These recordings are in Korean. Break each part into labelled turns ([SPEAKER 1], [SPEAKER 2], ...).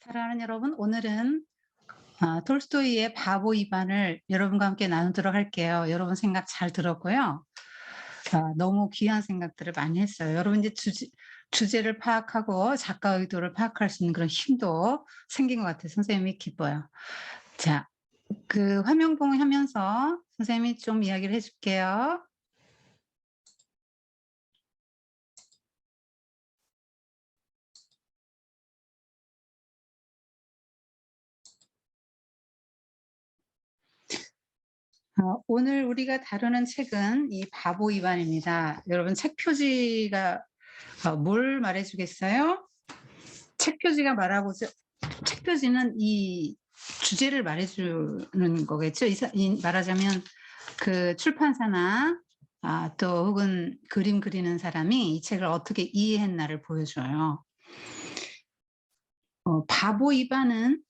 [SPEAKER 1] 사랑하는 여러분, 오늘은 톨스토이의 바보 이반을 여러분과 함께 나누도록 할게요. 여러분 생각 잘 들었고요. 너무 귀한 생각들을 많이 했어요. 여러분 이제 주제를 파악하고 작가 의도를 파악할 수 있는 그런 힘도 생긴 것 같아요. 선생님이 기뻐요. 자, 그 화면 공유하면서 선생님이 좀 이야기를 해줄게요. 오늘 우리가 다루는 책은 이 바보 이반입니다. 여러분 책 표지가 뭘 말해주겠어요? 책 표지가 책 표지는 이 주제를 말해주는 거겠죠. 말하자면 그 출판사나 또 혹은 그림 그리는 사람이 이 책을 어떻게 이해했나를 보여줘요. 바보 이반은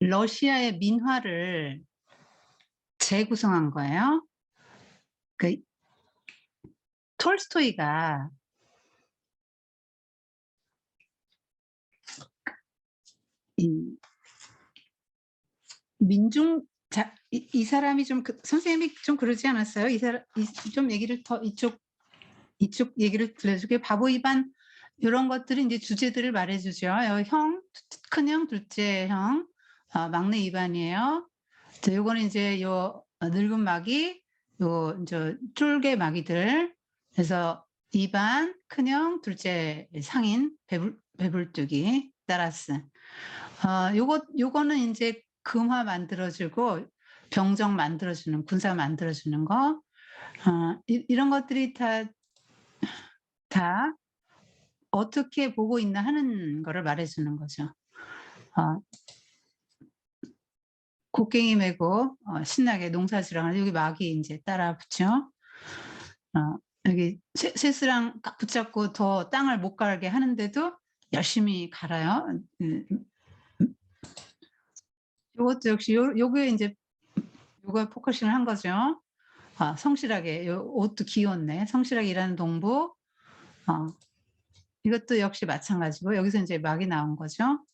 [SPEAKER 1] 러시아의 민화를 재구성한 거예요. 그 톨스토이가 이 민중 이 사람이 좀 선생님이 좀 그러지 않았어요? 좀 얘기를 더 이쪽 얘기를 들려주게. 바보 입안 이런 것들이 이제 주제들을 말해주죠. 형, 큰형, 둘째 형, 막내 입안이에요. 요거는 이제 요 늙은 마귀, 요 이제 쫄개 마귀들. 그래서 입안, 큰형, 둘째 상인, 배불뚝이 따라스. 요거는 이제 금화 만들어주고 병정 만들어주는, 군사 만들어주는 거. 이런 것들이 다 어떻게 보고 있나 하는 거를 말해주는 거죠. 곡괭이 메고 신나게 농사지랑을 여기 막이 이제 따라 붙죠. 여기 쇠스랑 딱 붙잡고 더 땅을 못 갈게 하는데도 열심히 갈아요. 이것도 역시 요게 이제 요거에 포커싱을 한 거죠. 성실하게, 요 옷도 귀엽네. 성실하게 일하는 동부. 이것도 역시 마찬가지고 여기서 이제 막이 나온 거죠.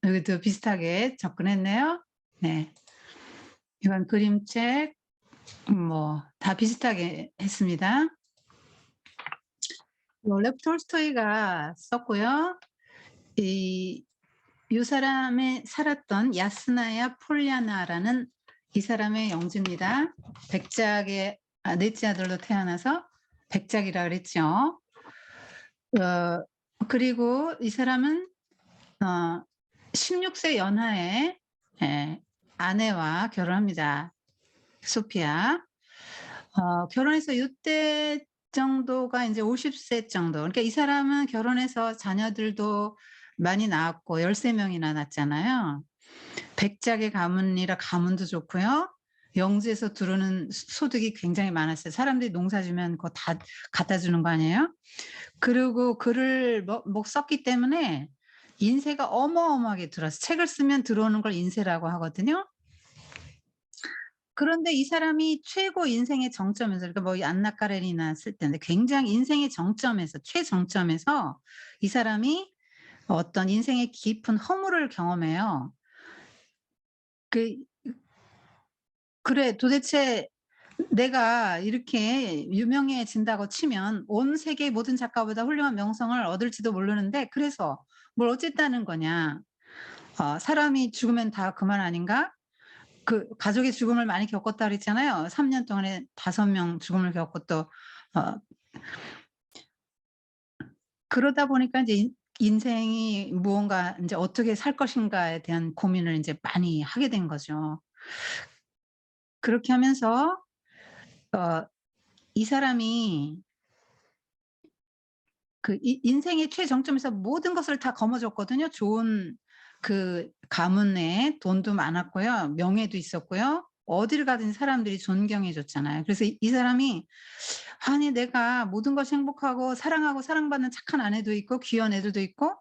[SPEAKER 1] 여기도 비슷하게 접근했네요. 네. 이건 그림책 뭐 다 비슷하게 했습니다. 레프 톨스토이가 썼고요. 이 사람의 살았던 야스나야 폴리아나라는 이 사람의 영주입니다. 백작의 넷째 아들로 태어나서 백작이라 그랬죠. 그리고 이 사람은 16세 연하의 아내와 결혼합니다. 소피아. 결혼해서 이때 정도가 이제 50세 정도. 그러니까 이 사람은 결혼해서 자녀들도 많이 낳았고 13명이나 낳았잖아요. 백작의 가문이라 가문도 좋고요. 영지에서 들어오는 소득이 굉장히 많았어요. 사람들이 농사 지면 그거 다 갖다 주는 거 아니에요? 그리고 글을 썼기 때문에 인세가 어마어마하게 들어왔어요. 책을 쓰면 들어오는 걸 인세라고 하거든요. 그런데 이 사람이 최고 인생의 정점에서, 그러니까 뭐 안나 까레니나 쓸 때인데 굉장히 인생의 정점에서, 최정점에서 이 사람이 어떤 인생의 깊은 허물을 경험해요. 그래, 도대체 내가 이렇게 유명해진다고 치면 온 세계 모든 작가보다 훌륭한 명성을 얻을지도 모르는데 그래서 뭘 어쨌다는 거냐. 사람이 죽으면 다 그만 아닌가? 그 가족의 죽음을 많이 겪었다 그랬잖아요. 3년 동안에 5명 죽음을 겪고 또 그러다 보니까 이제 인생이 무언가 인제 어떻게 살 것인가에 대한 고민을 인제 많이 하게 된 거죠. 그렇게 하면서 어 이 사람이 그 인생의 최정점에서 모든 것을 다 거머쥐었거든요. 좋은 그 가문에 돈도 많았고요. 명예도 있었고요. 어디를 가든 사람들이 존경해 줬잖아요. 그래서 이 사람이 '아니 내가 모든 것이 행복하고 사랑하고 사랑받는 착한 아내도 있고 귀여운 애들도 있고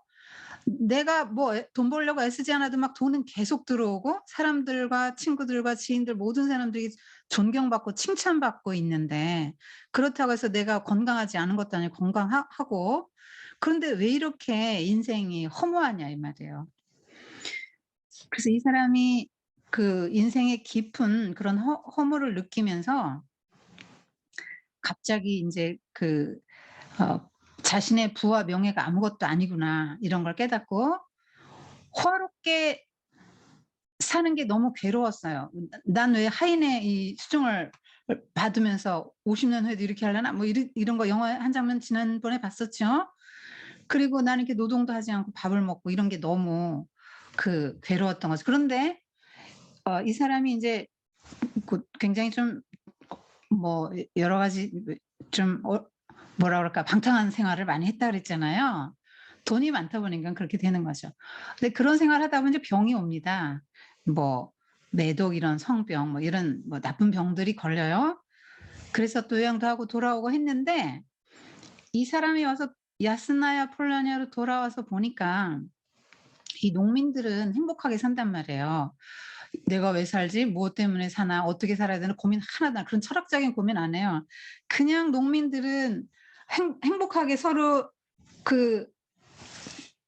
[SPEAKER 1] 내가 뭐 돈 벌려고 애쓰지 않아도 막 돈은 계속 들어오고 사람들과 친구들과 지인들 모든 사람들이 존경받고 칭찬받고 있는데 그렇다고 해서 내가 건강하지 않은 것도 아니고 건강하고 그런데 왜 이렇게 인생이 허무하냐 이 말이에요. 그래서 이 사람이 그 인생의 깊은 그런 허무를 느끼면서 갑자기 인제 어 '자신의 부와 명예가 아무것도 아니구나.' 이런 걸 깨닫고 호화롭게 사는 게 너무 괴로웠어요. '난 왜 하인의 이 수종을 받으면서 50년 후에도 이렇게 하려나?' 뭐 이런 거 영화 한 장면 지난번에 봤었죠. 그리고 나는 이렇게 노동도 하지 않고 밥을 먹고 이런 게 너무 괴로웠던 거죠. 그런데 이 사람이 인제 굉장히 좀 뭐 여러 가지 좀 뭐라 그럴까 방탕한 생활을 많이 했다 그랬잖아요. 돈이 많다 보니까 그렇게 되는 거죠. 근데 그런 생활을 하다 보면 이제 병이 옵니다. 뭐 매독 이런 성병 뭐 이런 뭐 나쁜 병들이 걸려요. 그래서 또 요양도 하고 돌아오고 했는데 이 사람이 와서 야스나야 폴라냐로 돌아와서 보니까 이 농민들은 행복하게 산단 말이에요. '내가 왜 살지? 무엇 때문에 사나? 어떻게 살아야 되나?' 고민 하나도 그런 철학적인 고민 안 해요. 그냥 농민들은 행복하게 그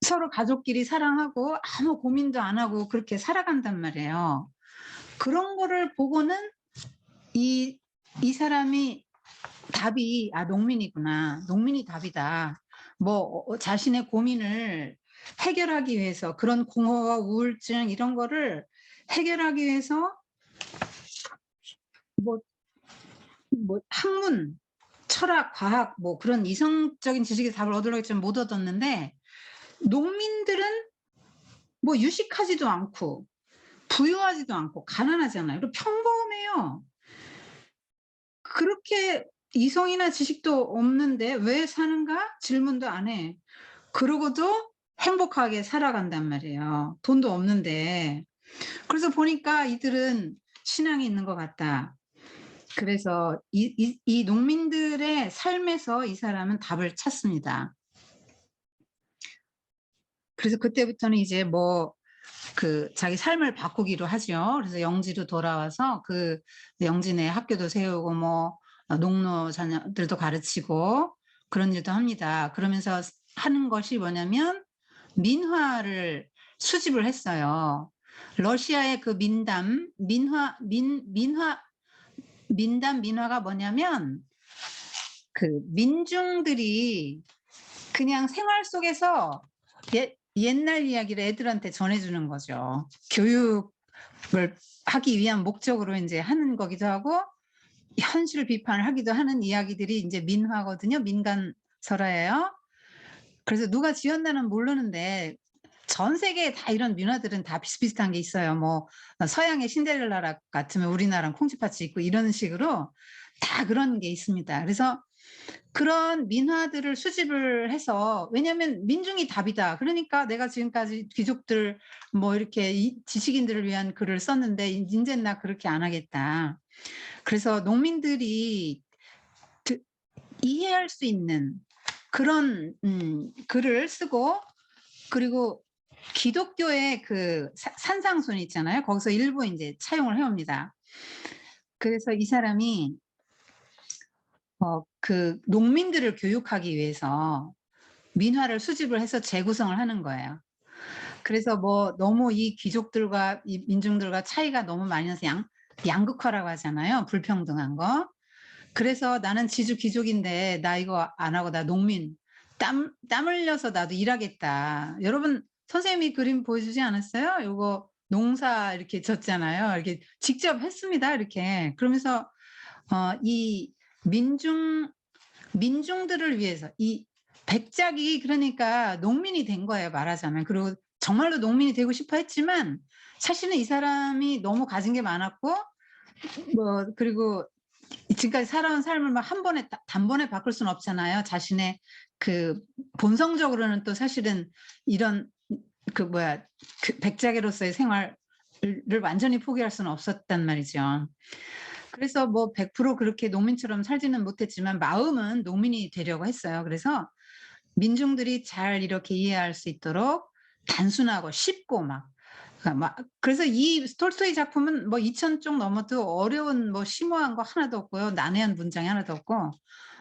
[SPEAKER 1] 서로 가족끼리 사랑하고 아무 고민도 안 하고 그렇게 살아간단 말이에요. 그런 거를 보고는 이 이 사람이 답이 '아 농민이구나. 농민이 답이다.' 뭐 자신의 고민을 해결하기 위해서 그런 공허와 우울증 이런 거를 해결하기 위해서 뭐 학문, 철학, 과학 뭐 그런 이성적인 지식의 답을 얻으려고 했지만 못 얻었는데 농민들은 뭐 유식하지도 않고 부유하지도 않고 가난하잖아요. 그리고 평범해요. 그렇게 이성이나 지식도 없는데 '왜 사는가?' 질문도 안 해. 그러고도 행복하게 살아간단 말이에요, 돈도 없는데. 그래서 보니까 이들은 신앙이 있는 것 같다. 그래서 이 농민들의 삶에서 이 사람은 답을 찾습니다. 그래서 그때부터는 이제 뭐 자기 삶을 바꾸기로 하죠. 그래서 영지로 돌아와서 영지 내 학교도 세우고 뭐 농노 자녀들도 가르치고 그런 일도 합니다. 그러면서 하는 것이 뭐냐면 민화를 수집을 했어요. 러시아의 그 민담 민화가 뭐냐면 민중들이 그냥 생활 속에서 옛날 이야기를 애들한테 전해 주는 거죠. 교육을 하기 위한 목적으로 인제 하는 거기도 하고 현실 비판을 하기도 하는 이야기들이 인제 민화거든요. 민간설화예요. 그래서 누가 지었나는 모르는데 전 세계에 다 이런 민화들은 다 비슷비슷한 게 있어요. 뭐 서양의 신데렐라 같으면 우리나라는 콩쥐팥이 있고 이런 식으로 다 그런 게 있습니다. 그래서 그런 민화들을 수집을 해서 왜냐하면 민중이 답이다. 그러니까 내가 지금까지 귀족들 뭐 이렇게 지식인들을 위한 글을 썼는데 인제는 나 그렇게 안 하겠다. 그래서 농민들이 드 이해할 수 있는 그런 글을 쓰고 그리고 기독교의 산상순 있잖아요. 거기서 일부 인제 차용을 해 옵니다. 그래서 이 사람이 농민들을 교육하기 위해서 민화를 수집을 해서 재구성을 하는 거예요. 그래서 뭐 너무 이 귀족들과 이 민중들과 차이가 너무 많이 나서 양극화라고 하잖아요, 불평등한 거. 그래서 '나는 지주 귀족인데 나 이거 안 하고 나 농민 땀 흘려서 나도 일하겠다.' 여러분 선생님이 그림 보여주지 않았어요? 요거 농사 이렇게 졌잖아요. 이렇게 직접 했습니다, 이렇게. 그러면서 이 민중 민중들을 위해서 이 백작이 그러니까 농민이 된 거예요, 말하자면. 그리고 정말로 농민이 되고 싶어 했지만 사실은 이 사람이 너무 가진 게 많았고 뭐 그리고 지금까지 살아온 삶을 막 한 번에 단번에 바꿀 수는 없잖아요. 자신의 그 본성적으로는 또 사실은 이런 백작으로서의 생활을 완전히 포기할 수는 없었단 말이죠. 그래서 뭐 100% 그렇게 농민처럼 살지는 못했지만 마음은 농민이 되려고 했어요. 그래서 민중들이 잘 이렇게 이해할 수 있도록 단순하고 쉽고 막 그래서 이 톨스토이 작품은 뭐 2,000쪽 넘어도 어려운 뭐 심오한 거 하나도 없고요. 난해한 문장이 하나도 없고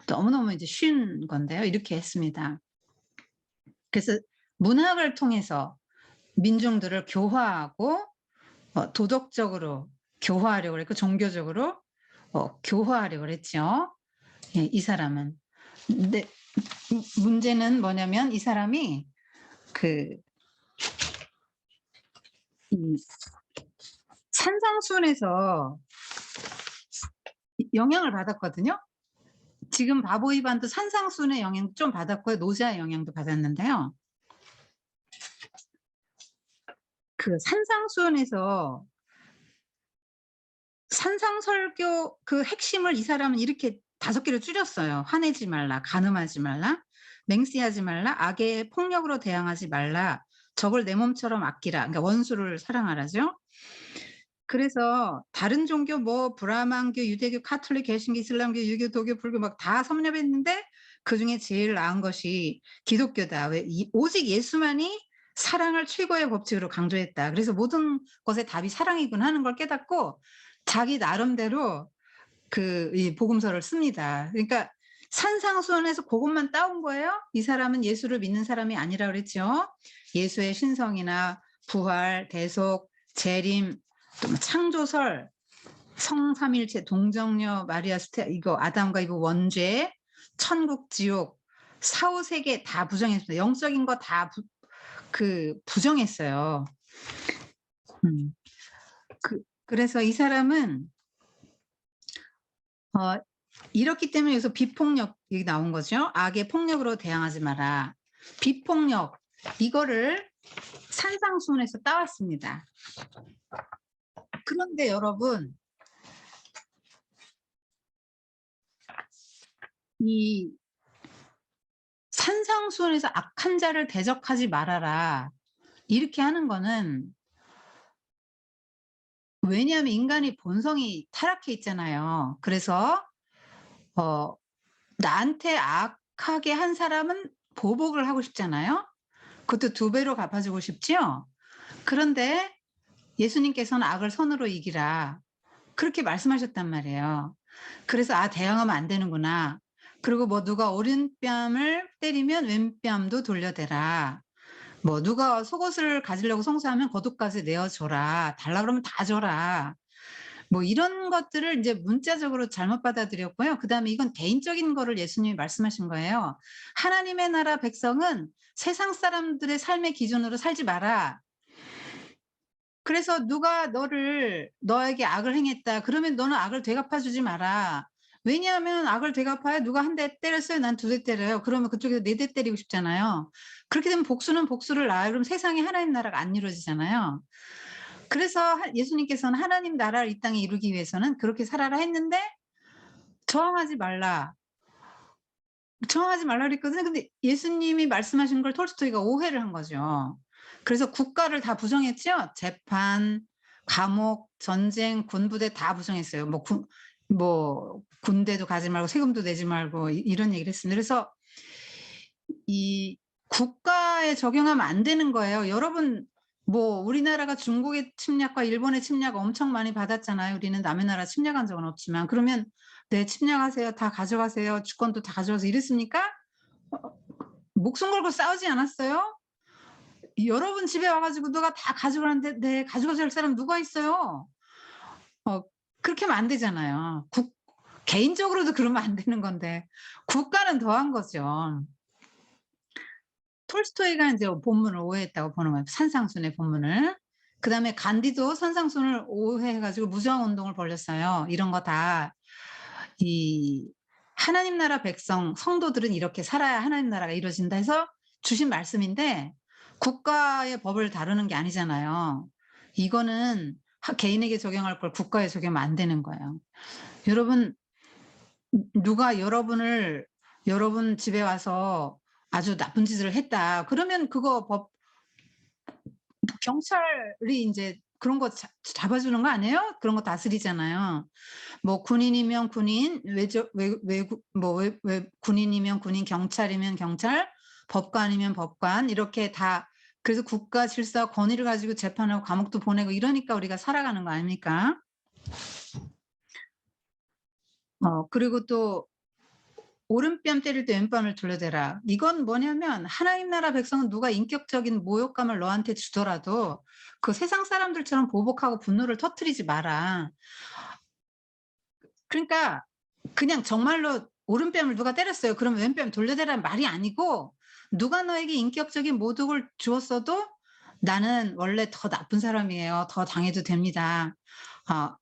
[SPEAKER 1] 너무너무 이제 쉬운 건데요. 이렇게 했습니다. 그래서 문학을 통해서 민중들을 교화하고 도덕적으로 교화하려고 했고 종교적으로 교화하려고 했죠. 예, 이 사람은. 근데 문제는 뭐냐면 이 사람이 이 산상수훈에서 영향을 받았거든요. 지금 바보이반도 산상수훈의 영향 좀 받았고요. 노자의 영향도 받았는데요. 그 산상수훈에서 산상설교 그 핵심을 이 사람은 이렇게 5개로 줄였어요. 화내지 말라, 간음하지 말라, 맹세하지 말라, 악의 폭력으로 대항하지 말라, 적을 내 몸처럼 아끼라. 그러니까 원수를 사랑하라죠. 그래서 다른 종교 뭐 브라만교, 유대교, 카톨릭, 개신교, 이슬람교, 유교, 도교, 불교 막 다 섭렵했는데 그중에 제일 나은 것이 기독교다. 왜? 오직 예수만이 사랑을 최고의 법칙으로 강조했다. 그래서 모든 것의 답이 사랑이군 하는 걸 깨닫고 자기 나름대로 이 복음서를 씁니다. 그러니까 산상수훈에서 그것만 따온 거예요. 이 사람은 예수를 믿는 사람이 아니라 그랬죠. 예수의 신성이나 부활, 대속, 재림, 또 창조설, 성삼일체, 동정녀, 마리아 스테 이거 아담과 이브 원죄, 천국, 지옥, 사후세계 다 부정했습니다. 영적인 거 다 부정했어요. 그래서 이 사람은 이렇기 때문에 여기서 비폭력이 나온 거죠. 악의 폭력으로 대항하지 마라. 비폭력 이거를 산상수훈에서 따왔습니다. 그런데 여러분 이 산상수훈에서 악한 자를 대적하지 말아라 이렇게 하는 거는 왜냐하면 인간이 본성이 타락해 있잖아요. 그래서 나한테 악하게 한 사람은 보복을 하고 싶잖아요. 그것도 2배로 갚아주고 싶죠. 그런데 예수님께서는 악을 선으로 이기라 그렇게 말씀하셨단 말이에요. 그래서 대항하면 안 되는구나. 그리고 뭐 누가 오른뺨을 때리면 왼뺨도 돌려대라. 뭐 누가 속옷을 가지려고 성사하면 겉옷까지 내어줘라. 달라 그러면 다 줘라. 뭐 이런 것들을 이제 문자적으로 잘못 받아들였고요. 그다음에 이건 개인적인 거를 예수님이 말씀하신 거예요. 하나님의 나라 백성은 세상 사람들의 삶의 기준으로 살지 마라. 그래서 누가 너에게 악을 행했다. 그러면 너는 악을 되갚아 주지 마라. 왜냐하면 악을 되갚아야 누가 1대 때렸어요. 난 2대 때려요. 그러면 그쪽에서 4대 때리고 싶잖아요. 그렇게 되면 복수는 복수를 낳아요. 그럼 세상에 하나님 나라가 안 이루어지잖아요. 그래서 예수님께서는 하나님 나라를 이 땅에 이루기 위해서는 그렇게 살아라 했는데 저항하지 말라. 저항하지 말라 그랬거든요. 근데 예수님이 말씀하신 걸 톨스토이가 오해를 한 거죠. 그래서 국가를 다 부정했죠. 재판, 감옥, 전쟁, 군부대 다 부정했어요. 뭐 군대도 가지 말고 세금도 내지 말고 이런 얘기를 했습니다. 그래서 이 국가에 적용하면 안 되는 거예요. 여러분 뭐 우리나라가 중국의 침략과 일본의 침략 엄청 많이 받았잖아요. 우리는 남의 나라 침략한 적은 없지만 그러면 네 침략하세요. 다 가져가세요. 주권도 다 가져가서 이랬습니까? 목숨 걸고 싸우지 않았어요? 여러분 집에 와가지고 누가 다 가져가는데 네 가져가서 할 사람 누가 있어요? 그렇게 하면 안 되잖아요. 개인적으로도 그러면 안 되는 건데 국가는 더한 거죠. 톨스토이가 이제 본문을 오해했다고 보는 거예요. 산상순의 본문을. 그다음에 간디도 산상순을 오해해가지고 무저항운동을 벌였어요. 이런 거 다 이 하나님 나라 백성 성도들은 이렇게 살아야 하나님 나라가 이루어진다 해서 주신 말씀인데 국가의 법을 다루는 게 아니잖아요. 이거는 개인에게 적용할 걸 국가에 적용하면 안 되는 거예요. 여러분 누가 여러분 집에 와서 아주 나쁜 짓을 했다. 그러면 그거 경찰이 이제 그런 거 잡아주는 거 아니에요? 그런 거 다스리잖아요. 뭐 군인이면 군인, 군인이면 군인, 경찰이면 경찰, 법관이면 법관 이렇게 다 그래서 국가 질서와 권위를 가지고 재판하고 감옥도 보내고 이러니까 우리가 살아가는 거 아닙니까? 그리고 또 오른뺨 때릴 때 왼뺨을 돌려대라. 이건 뭐냐면 하나님 나라 백성은 누가 인격적인 모욕감을 너한테 주더라도 그 세상 사람들처럼 보복하고 분노를 터뜨리지 마라. 그러니까 그냥 정말로 오른뺨을 누가 때렸어요. 그러면 왼뺨 돌려대라는 말이 아니고 누가 너에게 인격적인 모독을 주었어도 나는 원래 더 나쁜 사람이에요. 더 당해도 됩니다.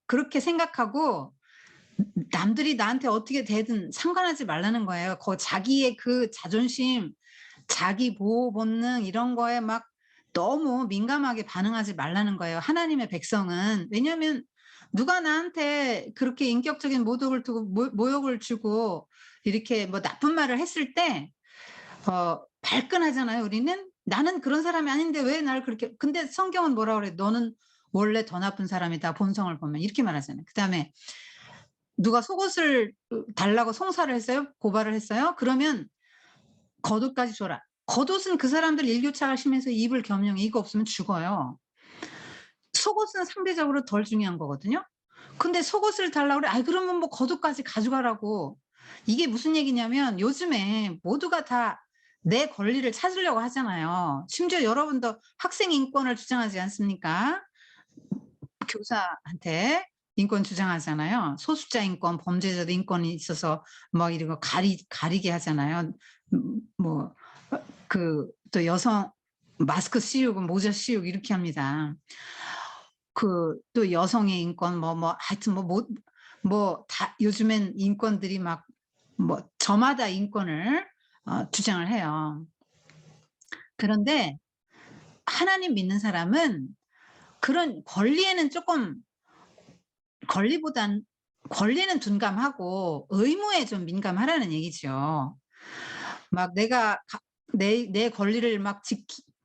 [SPEAKER 1] 그렇게 생각하고 남들이 나한테 어떻게 대든 상관하지 말라는 거예요. 자기의 그 자존심, 자기 보호 본능 이런 거에 막 너무 민감하게 반응하지 말라는 거예요, 하나님의 백성은. 왜냐하면 누가 나한테 그렇게 인격적인 모독을 두고 모욕을 주고 이렇게 뭐 나쁜 말을 했을 때 발끈하잖아요, 우리는. 나는 그런 사람이 아닌데 왜 날 그렇게. 근데 성경은 뭐라 그래? 너는 원래 더 나쁜 사람이다, 본성을 보면. 이렇게 말하잖아요. 그다음에 누가 속옷을 달라고 송사를 했어요? 고발을 했어요? 그러면 겉옷까지 줘라. 겉옷은 그 사람들 일교차가 심해서 입을 겸용해. 이거 없으면 죽어요. 속옷은 상대적으로 덜 중요한 거거든요. 근데 속옷을 달라고 그래. 그러면 뭐 겉옷까지 가져가라고. 이게 무슨 얘기냐면 요즘에 모두가 다 내 권리를 찾으려고 하잖아요. 심지어 여러분도 학생 인권을 주장하지 않습니까? 교사한테 인권 주장하잖아요. 소수자 인권, 범죄자들 인권이 있어서 뭐 이런 거 가리게 하잖아요. 뭐 또 여성 마스크 씌우고 모자 씌우고 이렇게 합니다. 또 여성의 인권 하여튼 다 요즘엔 인권들이 막 저마다 인권을 주장을 해요. 그런데 하나님 믿는 사람은 그런 권리에는 조금 권리는 둔감하고 의무에 좀 민감하라는 얘기죠. 막 내가 내 권리를 막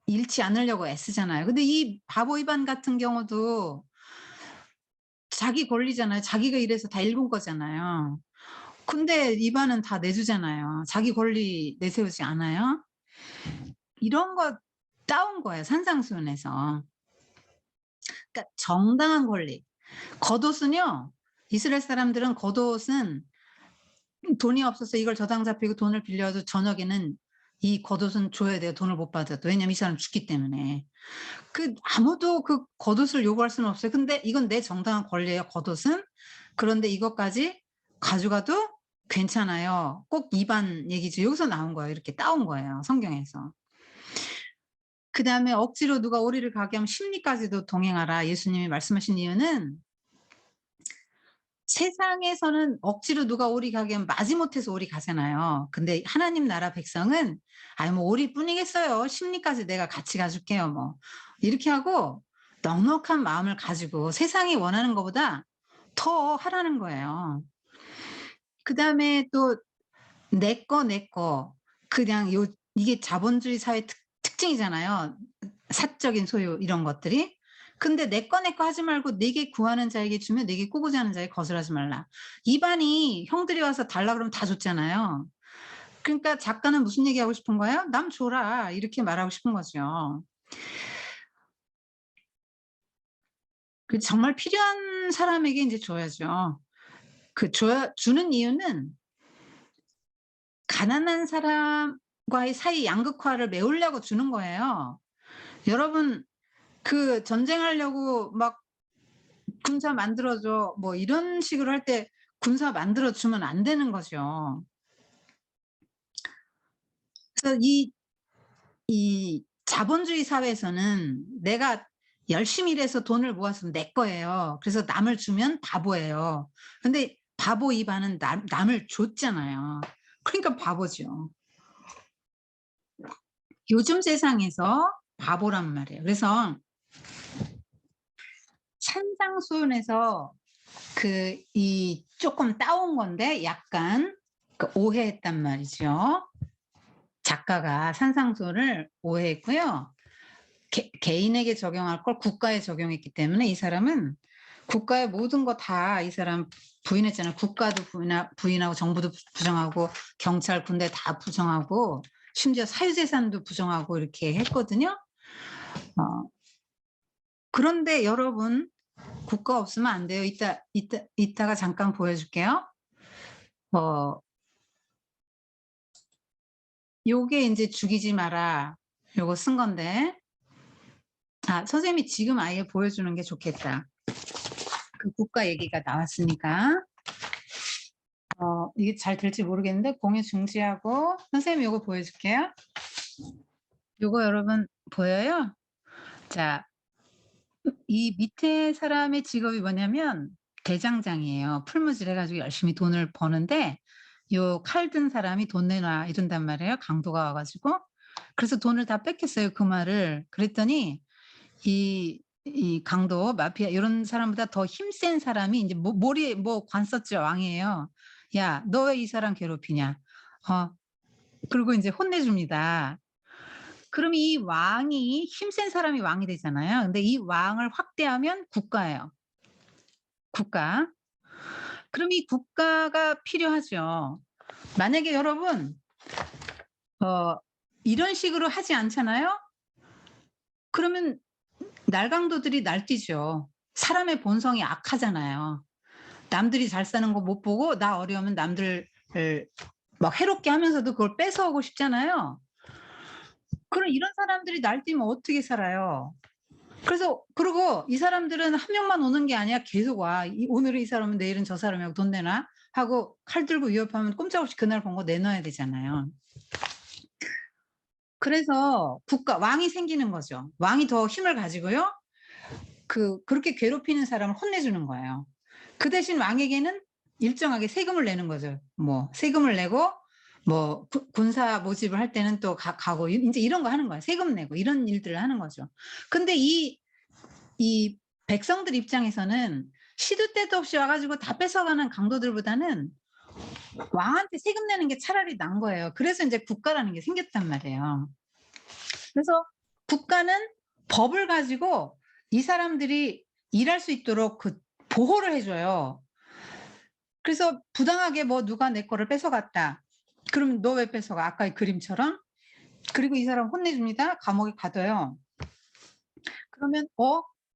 [SPEAKER 1] 잃지 않으려고 애쓰잖아요. 근데 이 바보 이반 같은 경우도 자기 권리잖아요. 자기가 이래서 다 읽은 거잖아요. 근데 이반은 다 내주잖아요. 자기 권리 내세우지 않아요? 이런 거 따온 거예요, 산상수훈에서. 그러니까 정당한 권리. 겉옷은요, 이스라엘 사람들은 겉옷은 돈이 없어서 이걸 저당 잡히고 돈을 빌려도 저녁에는 이 겉옷은 줘야 돼요, 돈을 못 받아도. 왜냐면 이 사람 죽기 때문에. 아무도 그 겉옷을 요구할 수는 없어요. 근데 이건 내 정당한 권리예요, 겉옷은. 그런데 이것까지 가져가도 괜찮아요. 꼭 이반 얘기죠. 여기서 나온 거예요. 이렇게 따온 거예요, 성경에서. 그다음에 억지로 누가 오리를 가게 하면 십리까지도 동행하라. 예수님이 말씀하신 이유는 세상에서는 억지로 누가 오리 가게 하면 마지못해서 오리 가잖아요. 근데 하나님 나라 백성은 뭐 오리뿐이겠어요. 십리까지 내가 같이 가줄게요. 뭐 이렇게 하고 넉넉한 마음을 가지고 세상이 원하는 것보다 더 하라는 거예요. 그다음에 또 내 거 그냥 이게 자본주의 사회 특징이잖아요. 사적인 소유 이런 것들이. 근데 내 거 하지 말고 내게 구하는 자에게 주며 내게 꾸고자 하는 자에게 거절하지 말라. 이반이 형들이 와서 달라 그러면 다 줬잖아요. 그러니까 작가는 무슨 얘기하고 싶은 거예요? "남 줘라." 이렇게 말하고 싶은 거죠. 정말 필요한 사람에게 인제 줘야죠. 주는 이유는 가난한 사람과의 사이 양극화를 메우려고 주는 거예요. 여러분 전쟁하려고 막 "군사 만들어 줘." 뭐 이런 식으로 할 때 군사 만들어 주면 안 되는 거죠. 그래서 이 자본주의 사회에서는 내가 열심히 일해서 돈을 모아서 내 거예요. 그래서 남을 주면 바보예요. 근데 바보 이반은 남을 줬잖아요. 그러니까 바보죠. 요즘 세상에서 바보란 말이에요. 그래서 산상수훈에서 이 조금 따온 건데 약간 오해했단 말이죠. 작가가 산상수훈을 오해했고요. 개인에게 적용할 걸 국가에 적용했기 때문에 이 사람은 국가의 모든 거 다 이 사람 부인했잖아요. 국가도 부인하고 정부도 부정하고 경찰, 군대 다 부정하고 심지어 사유재산도 부정하고 이렇게 했거든요. 어, 그런데 여러분 국가 없으면 안 돼요. 이따가 잠깐 보여줄게요. 요게 이제 죽이지 마라. 요거 쓴 건데. 선생님이 지금 아예 보여주는 게 좋겠다. 그 국가 얘기가 나왔으니까. 이게 잘 될지 모르겠는데 공유 중지하고 선생님 요거 보여줄게요. 요거 여러분 보여요? 자, 이 밑에 사람의 직업이 뭐냐면 대장장이에요. 풀무질 해가지고 열심히 돈을 버는데 요 칼 든 사람이 돈 내놔 이런단 말이에요. 강도가 와가지고. 그래서 돈을 다 뺏겼어요. 그 말을. 그랬더니 이 강도, 마피아 이런 사람보다 더 힘센 사람이 이제 머리에 관 썼죠. 왕이에요. 야, 너 왜 이 사람 괴롭히냐? 그리고 이제 혼내줍니다. 그럼 이 왕이 힘센 사람이 왕이 되잖아요. 근데 이 왕을 확대하면 국가예요. 국가. 그럼 이 국가가 필요하죠. 만약에 여러분 이런 식으로 하지 않잖아요. 그러면 날강도들이 날뛰죠. 사람의 본성이 악하잖아요. 남들이 잘 사는 거 못 보고 나 어려우면 남들을 막 해롭게 하면서도 그걸 뺏어오고 싶잖아요. 그럼 이런 사람들이 날뛰면 어떻게 살아요? 그래서 그리고 이 사람들은 한 명만 오는 게 아니야. 계속 와. 오늘은 이 사람은 내일은 저 사람이라고 돈 내놔 하고 칼 들고 위협하면 꼼짝없이 그날 본 거 내놔야 되잖아요. 그래서 왕이 생기는 거죠. 왕이 더 힘을 가지고요. 그렇게 괴롭히는 사람을 혼내주는 거예요. 그 대신 왕에게는 일정하게 세금을 내는 거죠. 세금을 내고 군사 모집을 할 때는 또 가고 이제 이런 거 하는 거예요. 세금 내고 이런 일들을 하는 거죠. 근데 이 백성들 입장에서는 시도 때도 없이 와가지고 다 뺏어가는 강도들보다는 왕한테 세금 내는 게 차라리 난 거예요. 그래서 이제 국가라는 게 생겼단 말이에요. 그래서 국가는 법을 가지고 이 사람들이 일할 수 있도록 보호를 해줘요. 그래서 부당하게 누가 내 거를 뺏어갔다. 그러면 너 왜 뺏어가? 아까의 그림처럼. 그리고 이 사람 혼내줍니다. 감옥에 가둬요. 그러면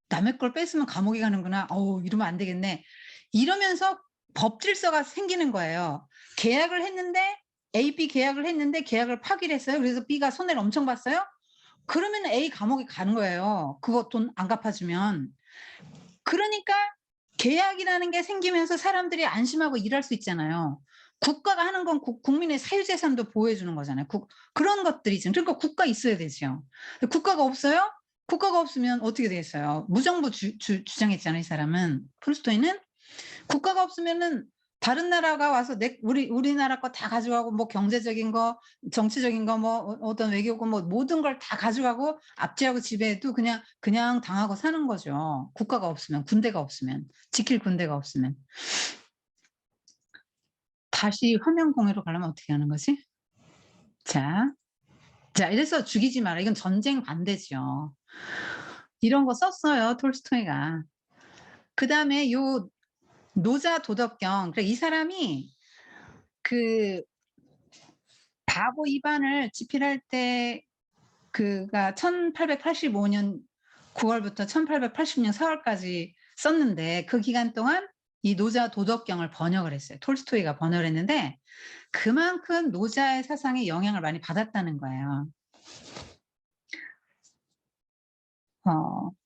[SPEAKER 1] 남의 걸 뺏으면 감옥에 가는구나. 이러면 안 되겠네. 이러면서 법 질서가 생기는 거예요. 계약을 했는데 A, B 계약을 했는데 계약을 파기를 했어요. 그래서 B가 손해를 엄청 봤어요. 그러면 A 감옥에 가는 거예요. 그거 돈 안 갚아주면. 그러니까 계약이라는 게 생기면서 사람들이 안심하고 일할 수 있잖아요. 국가가 하는 건 국민의 사유재산도 보호해주는 거잖아요. 그런 것들이죠. 그러니까 국가 있어야 되죠. 국가가 없어요? 국가가 없으면 어떻게 되겠어요? 무정부 주장했잖아요. 이 사람은. 톨스토이는 국가가 없으면은 다른 나라가 와서 우리나라 거 다 가져가고 경제적인 거, 정치적인 거, 어떤 외교고 모든 걸 다 가져가고 압제하고 지배해도 그냥 당하고 사는 거죠. 국가가 없으면, 군대가 없으면, 지킬 군대가 없으면. 다시 화면 공유로 가려면 어떻게 하는 거지? 자, 이래서 죽이지 마라. 이건 전쟁 반대죠. 이런 거 썼어요, 톨스토이가. 그 다음에 요 노자 도덕경. 그러니까 이 사람이 바보 이반을 집필할 때 그가 1885년 9월부터 1880년 4월까지 썼는데 그 기간 동안 이 노자 도덕경을 번역을 했어요. 톨스토이가 번역을 했는데 그만큼 노자의 사상에 영향을 많이 받았다는 거예요.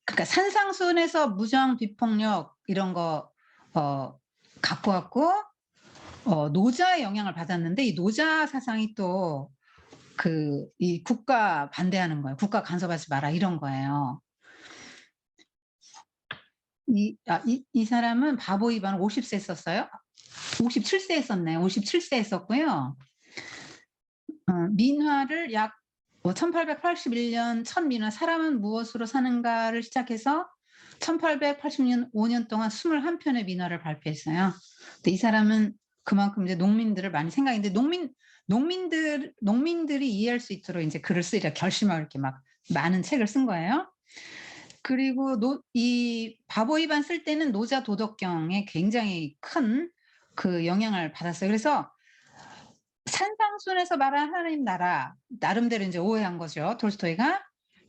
[SPEAKER 1] 그러니까 산상순에서 무정 비폭력 이런 거 갖고 왔고 노자의 영향을 받았는데 이 노자 사상이 또 이 국가 반대하는 거예요. 국가 간섭하지 마라 이런 거예요. 이 사람은 바보 이반을 50세 썼어요. 57세 썼네. 57세 썼고요. 민화를 약 1881년 첫 민화 사람은 무엇으로 사는가를 시작해서 1880년 5년 동안 21편의 민화를 발표했어요. 근데 이 사람은 그만큼 이제 농민들을 많이 생각했는데 농민들이 이해할 수 있도록 이제 글을 쓰리라 결심하고 이렇게 막 많은 책을 쓴 거예요. 그리고 이 바보 이반 쓸 때는 노자 도덕경에 굉장히 큰 영향을 받았어요. 그래서 산상순에서 말한 하나님 나라 나름대로 이제 오해한 거죠. 톨스토이가.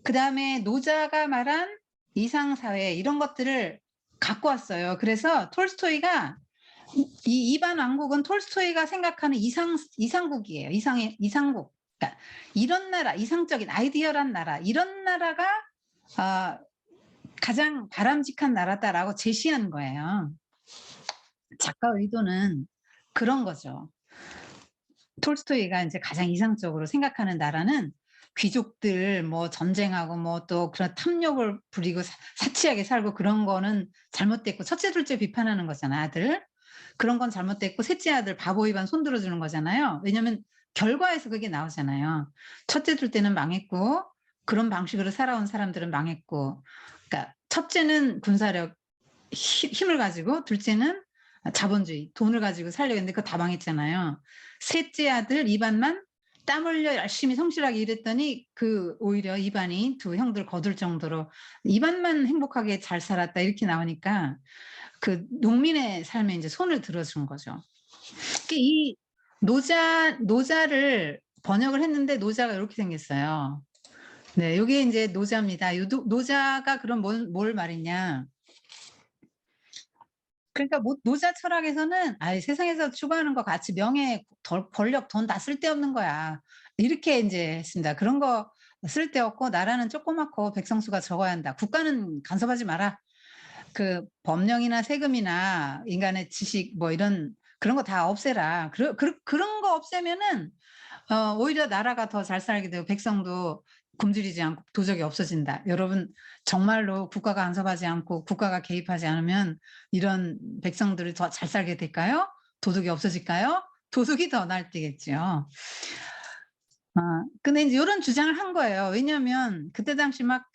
[SPEAKER 1] 그다음에 노자가 말한 이상사회 이런 것들을 갖고 왔어요. 그래서 톨스토이가 이 이반 왕국은 톨스토이가 생각하는 이상국이에요. 이상국. 그러니까 이런 나라, 이상적인 아이디어란 나라, 이런 나라가 가장 바람직한 나라다라고 제시한 거예요. 작가 의도는 그런 거죠. 톨스토이가 이제 가장 이상적으로 생각하는 나라는 귀족들 뭐 전쟁하고 뭐 또 그런 탐욕을 부리고 사치하게 살고 그런 거는 잘못됐고, 첫째 둘째 비판하는 거잖아, 아들. 그런 건 잘못됐고, 셋째 아들 바보 입안 손들어 주는 거잖아요. 왜냐면 결과에서 그게 나오잖아요. 첫째 둘째는 망했고, 그런 방식으로 살아온 사람들은 망했고, 그러니까 첫째는 군사력 힘을 가지고, 둘째는 자본주의 돈을 가지고 살려고 했는데 그거 다 망했잖아요. 셋째 아들 이반만 땀 흘려 열심히 성실하게 일했더니 그 오히려 이반이 두 형들 거둘 정도로 이반만 행복하게 잘 살았다 이렇게 나오니까 그 농민의 삶에 이제 손을 들어준 거죠. 이 노자를 번역을 했는데 노자가 이렇게 생겼어요. 네, 이게 이제 노자입니다. 노자가 그럼 뭘 말이냐? 그러니까 노자 철학에서는 세상에서 추구하는 거 같이 명예, 권력, 돈 다 쓸데없는 거야. 이렇게 이제 했습니다. 그런 거 쓸데없고 나라는 조그맣고 백성수가 적어야 한다. 국가는 간섭하지 마라. 그 법령이나 세금이나 인간의 지식 뭐 이런 그런 거 다 없애라. 그런 거 없애면은 오히려 나라가 더 잘 살게 되고 백성도 굶주리지 않고 도적이 없어진다. 여러분 정말로 국가가 간섭하지 않고 국가가 개입하지 않으면 이런 백성들이 더 잘 살게 될까요? 도둑이 없어질까요? 도둑이 더 날뛰겠죠. 근데 이제 이런 주장을 한 거예요. 왜냐하면 그때 당시 막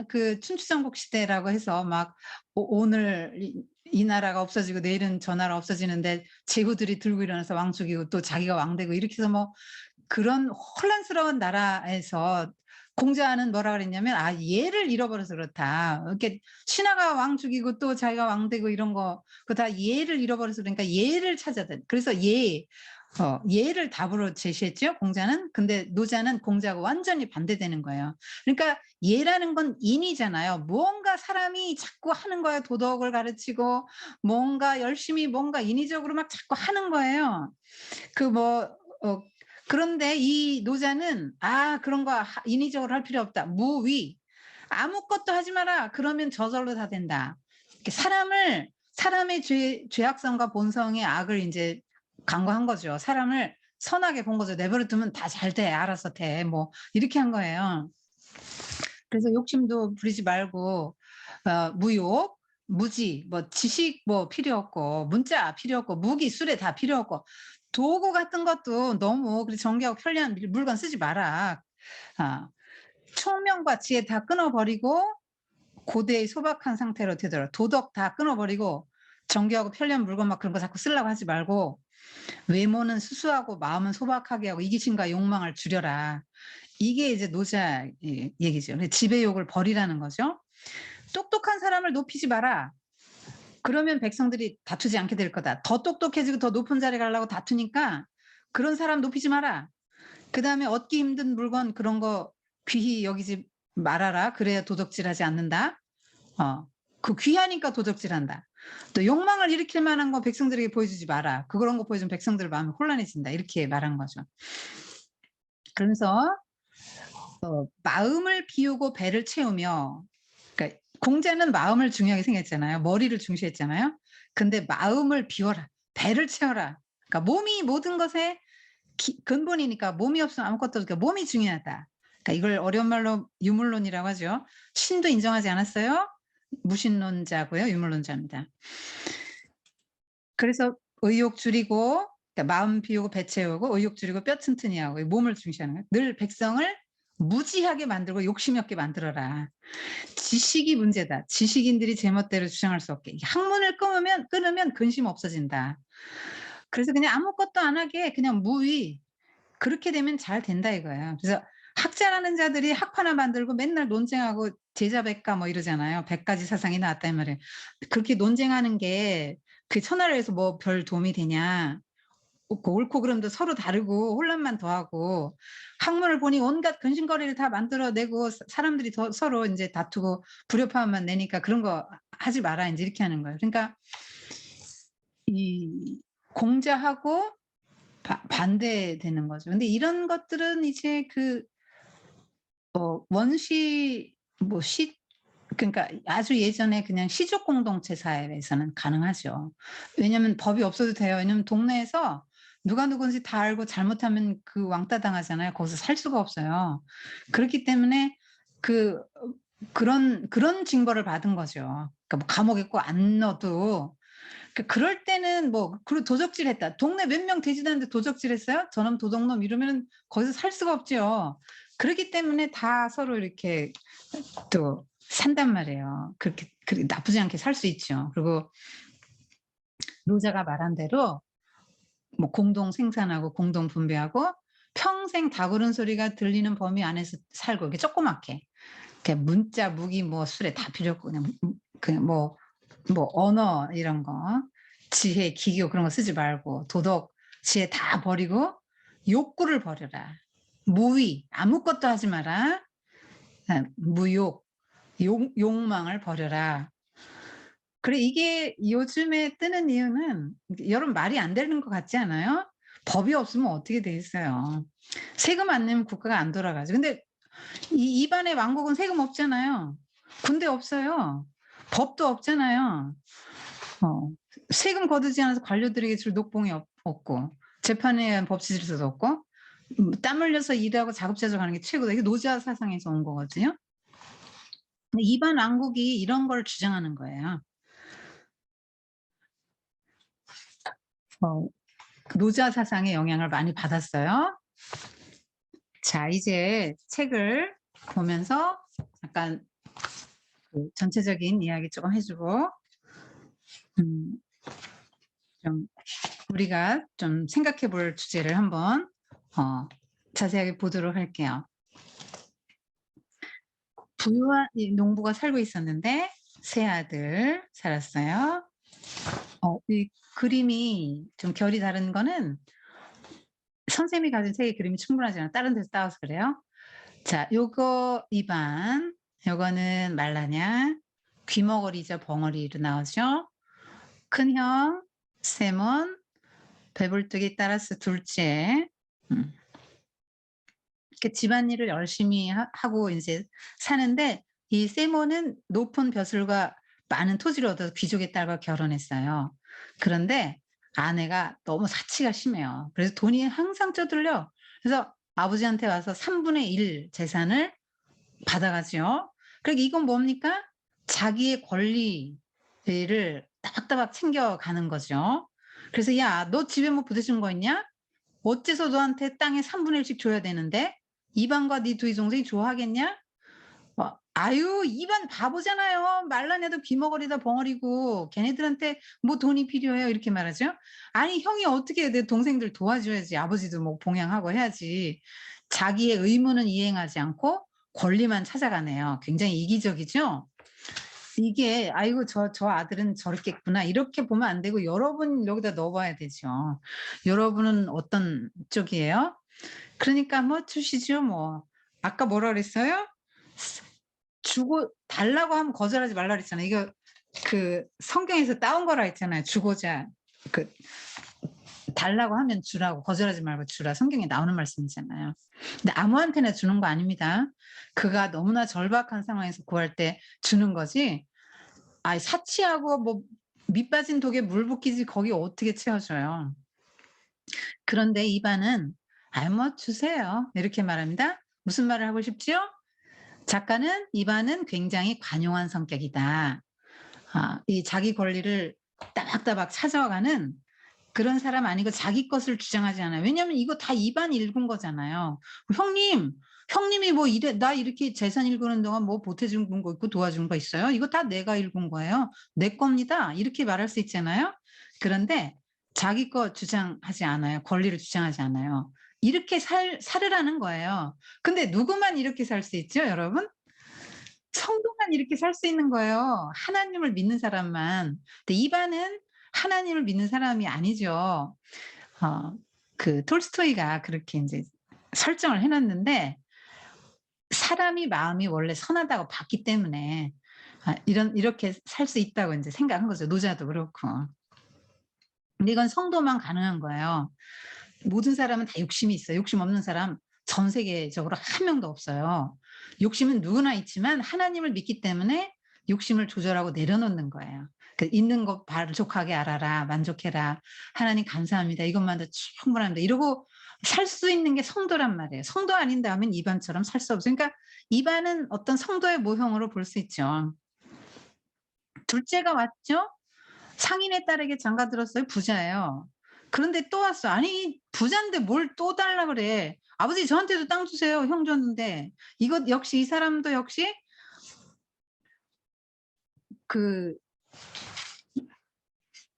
[SPEAKER 1] 그 춘추전국 시대라고 해서 막 오늘 이 나라가 없어지고 내일은 저 나라 없어지는데 제후들이 들고 일어나서 왕 죽이고 또 자기가 왕 되고 이렇게 해서 뭐 그런 혼란스러운 나라에서 공자는 뭐라 그랬냐면 예를 잃어버려서 그렇다. 이렇게 신하가 왕 죽이고 또 자기가 왕 되고 이런 거 그거 다 예를 잃어버려서 그러니까 예를 찾아야 돼. 그래서 예를 답으로 제시했죠, 공자는. 근데 노자는 공자하고 완전히 반대되는 거예요. 그러니까 예라는 건 인이잖아요. 무언가 사람이 자꾸 하는 거예요. 도덕을 가르치고 뭔가 열심히 뭔가 인위적으로 막 자꾸 하는 거예요. 그런데 이 노자는 그런 거 인위적으로 할 필요 없다. 무위. 아무것도 하지 마라. 그러면 저절로 다 된다. 사람의 죄악성과 본성의 악을 이제 간과한 거죠. 사람을 선하게 본 거죠. 내버려 두면 다 잘 돼. 알아서 돼. 뭐 이렇게 한 거예요. 그래서 욕심도 부리지 말고 무욕, 무지, 뭐 지식 뭐 필요 없고 문자 필요 없고 무기, 수레 다 필요 없고 도구 같은 것도 너무 정교하고 편리한 물건 쓰지 마라. 총명과 지혜 다 끊어버리고 고대의 소박한 상태로 되더라. 도덕 다 끊어버리고 정교하고 편리한 물건 막 그런 거 자꾸 쓰려고 하지 말고 외모는 수수하고 마음은 소박하게 하고 이기심과 욕망을 줄여라. 이게 이제 노자 얘기죠. 지배욕을 버리라는 거죠. 똑똑한 사람을 높이지 마라. 그러면 백성들이 다투지 않게 될 거다. 더 똑똑해지고 더 높은 자리에 가려고 다투니까 그런 사람 높이지 마라. 그다음에 얻기 힘든 물건 그런 거 귀히 여기지 말아라. 그래야 도덕질하지 않는다. 그 귀하니까 도적질한다. 또 욕망을 일으킬 만한 거 백성들에게 보여주지 마라. 그런 거 보여주면 백성들 마음이 혼란해진다. 이렇게 말한 거죠. 그러면서 마음을 비우고 배를 채우며, 그러니까 공자는 마음을 중요하게 생각했잖아요. 머리를 중시했잖아요. 근데 마음을 비워라. 배를 채워라. 그러니까 몸이 모든 것의 근본이니까 몸이 없으면 아무것도 없으니까 몸이 중요하다. 그러니까 이걸 어려운 말로 유물론이라고 하죠. 신도 인정하지 않았어요. 무신론자고요. 유물론자입니다. 그래서 의욕 줄이고 그러니까 마음 비우고 배 채우고 의욕 줄이고 뼈 튼튼히 하고 몸을 중시하는 거예요. 늘 백성을 무지하게 만들고 욕심 없게 만들어라. 지식이 문제다. 지식인들이 제멋대로 주장할 수 없게. 학문을 끊으면 근심 없어진다. 그래서 그냥 아무것도 안 하게 그냥 무위. 그렇게 되면 잘 된다 이거예요. 그래서 학자라는 자들이 학파나 만들고 맨날 논쟁하고 제자백가 뭐 이러잖아요. 100가지 사상이 나왔다 이 말이에요. 그렇게 논쟁하는 게 그 천하를 위해서 뭐 별 도움이 되냐. 그 옳고 그름도 서로 다르고 혼란만 더하고 학문을 보니 온갖 근심거리를 다 만들어내고 사람들이 더 서로 인제 다투고 불협화음만 내니까 그런 거 하지 마라 인제 이렇게 하는 거예요. 그러니까 이 공자하고 반대되는 거죠. 근데 이런 것들은 이제 그 원시 뭐 그러니까 아주 예전에 그냥 시족 공동체 사회에서는 가능하죠. 왜냐면 법이 없어도 돼요. 왜냐면 동네에서 누가 누군지 다 알고 잘못하면 그 왕따 당하잖아요. 거기서 살 수가 없어요. 그렇기 때문에 그 그런 징벌을 받은 거죠. 그러니까 뭐 감옥에 꼭 안 넣어도 그럴 때는 뭐 그리고 도적질했다. 동네 몇 명 되지도 않는데 도적질했어요? 저놈 도둑놈 이러면은 거기서 살 수가 없죠. 그렇기 때문에 다 서로 이렇게 또 산단 말이에요. 그렇게 나쁘지 않게 살 수 있죠. 그리고 노자가 말한 대로 뭐 공동 생산하고 공동 분배하고 평생 닭 울음 소리가 들리는 범위 안에서 살고 이렇게 조그맣게. 이렇게 문자, 무기, 뭐 수레 다 필요 없고 그냥 뭐 언어 이런 거, 지혜, 기교 그런 거 쓰지 말고 도덕, 지혜 다 버리고 욕구를 버려라. 무위 아무것도 하지 마라. 무욕, 욕망을 버려라. 그래 이게 요즘에 뜨는 이유는 여러분 말이 안 되는 것 같지 않아요? 법이 없으면 어떻게 되겠어요. 세금 안 내면 국가가 안 돌아가죠. 근데 이 입안의 왕국은 세금 없잖아요. 군대 없어요. 법도 없잖아요. 세금 거두지 않아서 관료들에게 줄 녹봉이 없고 재판에 의한 법치 질서도 없고 땀 흘려서 일하고 자급자족하는 게 최고다. 이게 노자 사상에서 온 거거든요. 근데 입안 왕국이 이런 걸 주장하는 거예요. 그 노자 사상의 영향을 많이 받았어요. 자, 이제 책을 보면서 약간 그 전체적인 이야기 조금 해주고 좀 우리가 좀 생각해 볼 주제를 한번 자세하게 보도록 할게요. 부유한 농부가 살고 있었는데 세 아들 살았어요. 이 그림이 좀 결이 다른 거는 선생님이 가진 책의 그림이 충분하지 않아요. 다른 데서 따와서 그래요. 자, 요거 2반, 요거는 말라냐, 귀머거리자 벙어리로 나오죠. 큰형, 세몬, 배불뚝이 따라서 둘째. 이렇게 집안일을 열심히 하고 이제 사는데 이 세몬은 높은 벼슬과 많은 토지를 얻어서 귀족의 딸과 결혼했어요. 그런데 아내가 너무 사치가 심해요. 그래서 돈이 항상 쪼들려. 그래서 아버지한테 와서 3분의 1 재산을 받아가죠. 그러니까 이건 뭡니까? 자기의 권리를 따박따박 챙겨가는 거죠. 그래서 야, 너 집에 뭐 부대준 거 있냐? 어째서 너한테 땅의 3분의 1씩 줘야 되는데 이반과 네 두 동생이 좋아하겠냐? 아유 이반 바보잖아요. 말란 애도 귀머거리다 벙어리고 걔네들한테 뭐 돈이 필요해요 이렇게 말하죠. 아니 형이 어떻게 내 동생들 도와줘야지 아버지도 뭐 봉양하고 해야지. 자기의 의무는 이행하지 않고 권리만 찾아가네요. 굉장히 이기적이죠. 이게 '아이고 저 아들은 저렇겠구나.' 이렇게 보면 안 되고 여러분 여기다 넣어 봐야 되죠. 여러분은 어떤 쪽이에요? 그러니까 뭐 주시죠 뭐. 아까 뭐라 그랬어요? 주고 달라고 하면 거절하지 말라 그랬잖아요. 이거 그 성경에서 따온 거라 했잖아요. 주고자 그 달라고 하면 주라고 거절하지 말고 주라. 성경에 나오는 말씀이잖아요. 근데 아무한테나 주는 거 아닙니다. 그가 너무나 절박한 상황에서 구할 때 주는 거지. 사치하고 뭐 밑 빠진 독에 물 붓기지 거기 어떻게 채워줘요. 그런데 이반은 뭐 주세요." 이렇게 말합니다. 무슨 말을 하고 싶지요? 작가는 이반은 굉장히 관용한 성격이다. 이 자기 권리를 따박따박 찾아가는 그런 사람 아니고 자기 것을 주장하지 않아요. 왜냐하면 이거 다 이반 읽은 거잖아요. 형님이 뭐 나 이렇게 재산 읽는 동안 뭐 보태준 거 있고 도와준 거 있어요? 이거 다 내가 읽은 거예요. 내 겁니다. 이렇게 말할 수 있잖아요. 그런데 자기 거 주장하지 않아요. 권리를 주장하지 않아요. 이렇게 살으라는 거예요. 근데 누구만 이렇게 살 수 있죠, 여러분? 성도만 이렇게 살 수 있는 거예요. 하나님을 믿는 사람만. 근데 이반은 하나님을 믿는 사람이 아니죠. 그 톨스토이가 그렇게 이제 설정을 해 놨는데 사람이 마음이 원래 선하다고 봤기 때문에 이렇게 살 수 있다고 인제 생각한 거죠. 노자도 그렇고. 근데 이건 성도만 가능한 거예요. 모든 사람은 다 욕심이 있어요. 욕심 없는 사람 전 세계적으로 한 명도 없어요. 욕심은 누구나 있지만 하나님을 믿기 때문에 욕심을 조절하고 내려놓는 거예요. 그 "있는 것 만족하게 알아라. 만족해라. 하나님 감사합니다. 이것만도 충분합니다." 이러고 살 수 있는 게 성도란 말이에요. 성도 아닌다면 이반처럼 살 수 없어요. 그러니까 이반은 어떤 성도의 모형으로 볼 수 있죠. 둘째가 왔죠. 상인의 딸에게 장가들었어요. 부자예요. 그런데 또 왔어. "아니 부잔데 뭘 또 달라 그래. 아버지 저한테도 땅 주세요. 형 줬는데." 이것 역시 이 사람도 역시 그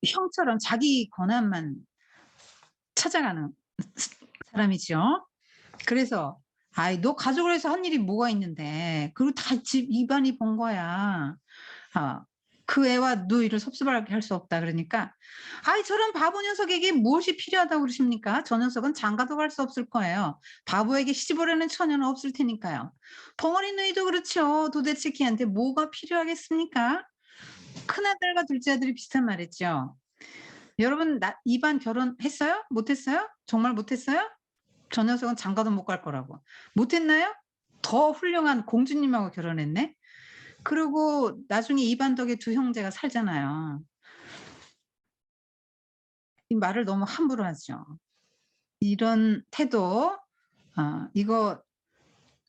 [SPEAKER 1] 형처럼 자기 권한만 찾아가는 사람이죠. 그래서 "아이 너 가족을 해서 한 일이 뭐가 있는데. 그리고 다 집 이반이 번 거야. 어. 그 애와 누이를 섭섭하게 할 수 없다." 그러니까 "아이 저런 바보 녀석에게 무엇이 필요하다고 그러십니까? 저 녀석은 장가도 갈 수 없을 거예요. 바보에게 시집오려는 처녀는 없을 테니까요. 벙어리 누이도 그렇죠. 도대체 걔한테 뭐가 필요하겠습니까?" 큰아들과 둘째 아들이 비슷한 말 했죠. 여러분 이반 결혼했어요? 못 했어요? 정말 못 했어요? 저 녀석은 장가도 못 갈 거라고. 못 했나요? 더 훌륭한 공주님하고 결혼했네. 그리고 나중에 이반 덕에 두 형제가 살잖아요. 이 말을 너무 함부로 하죠. 이런 태도 이거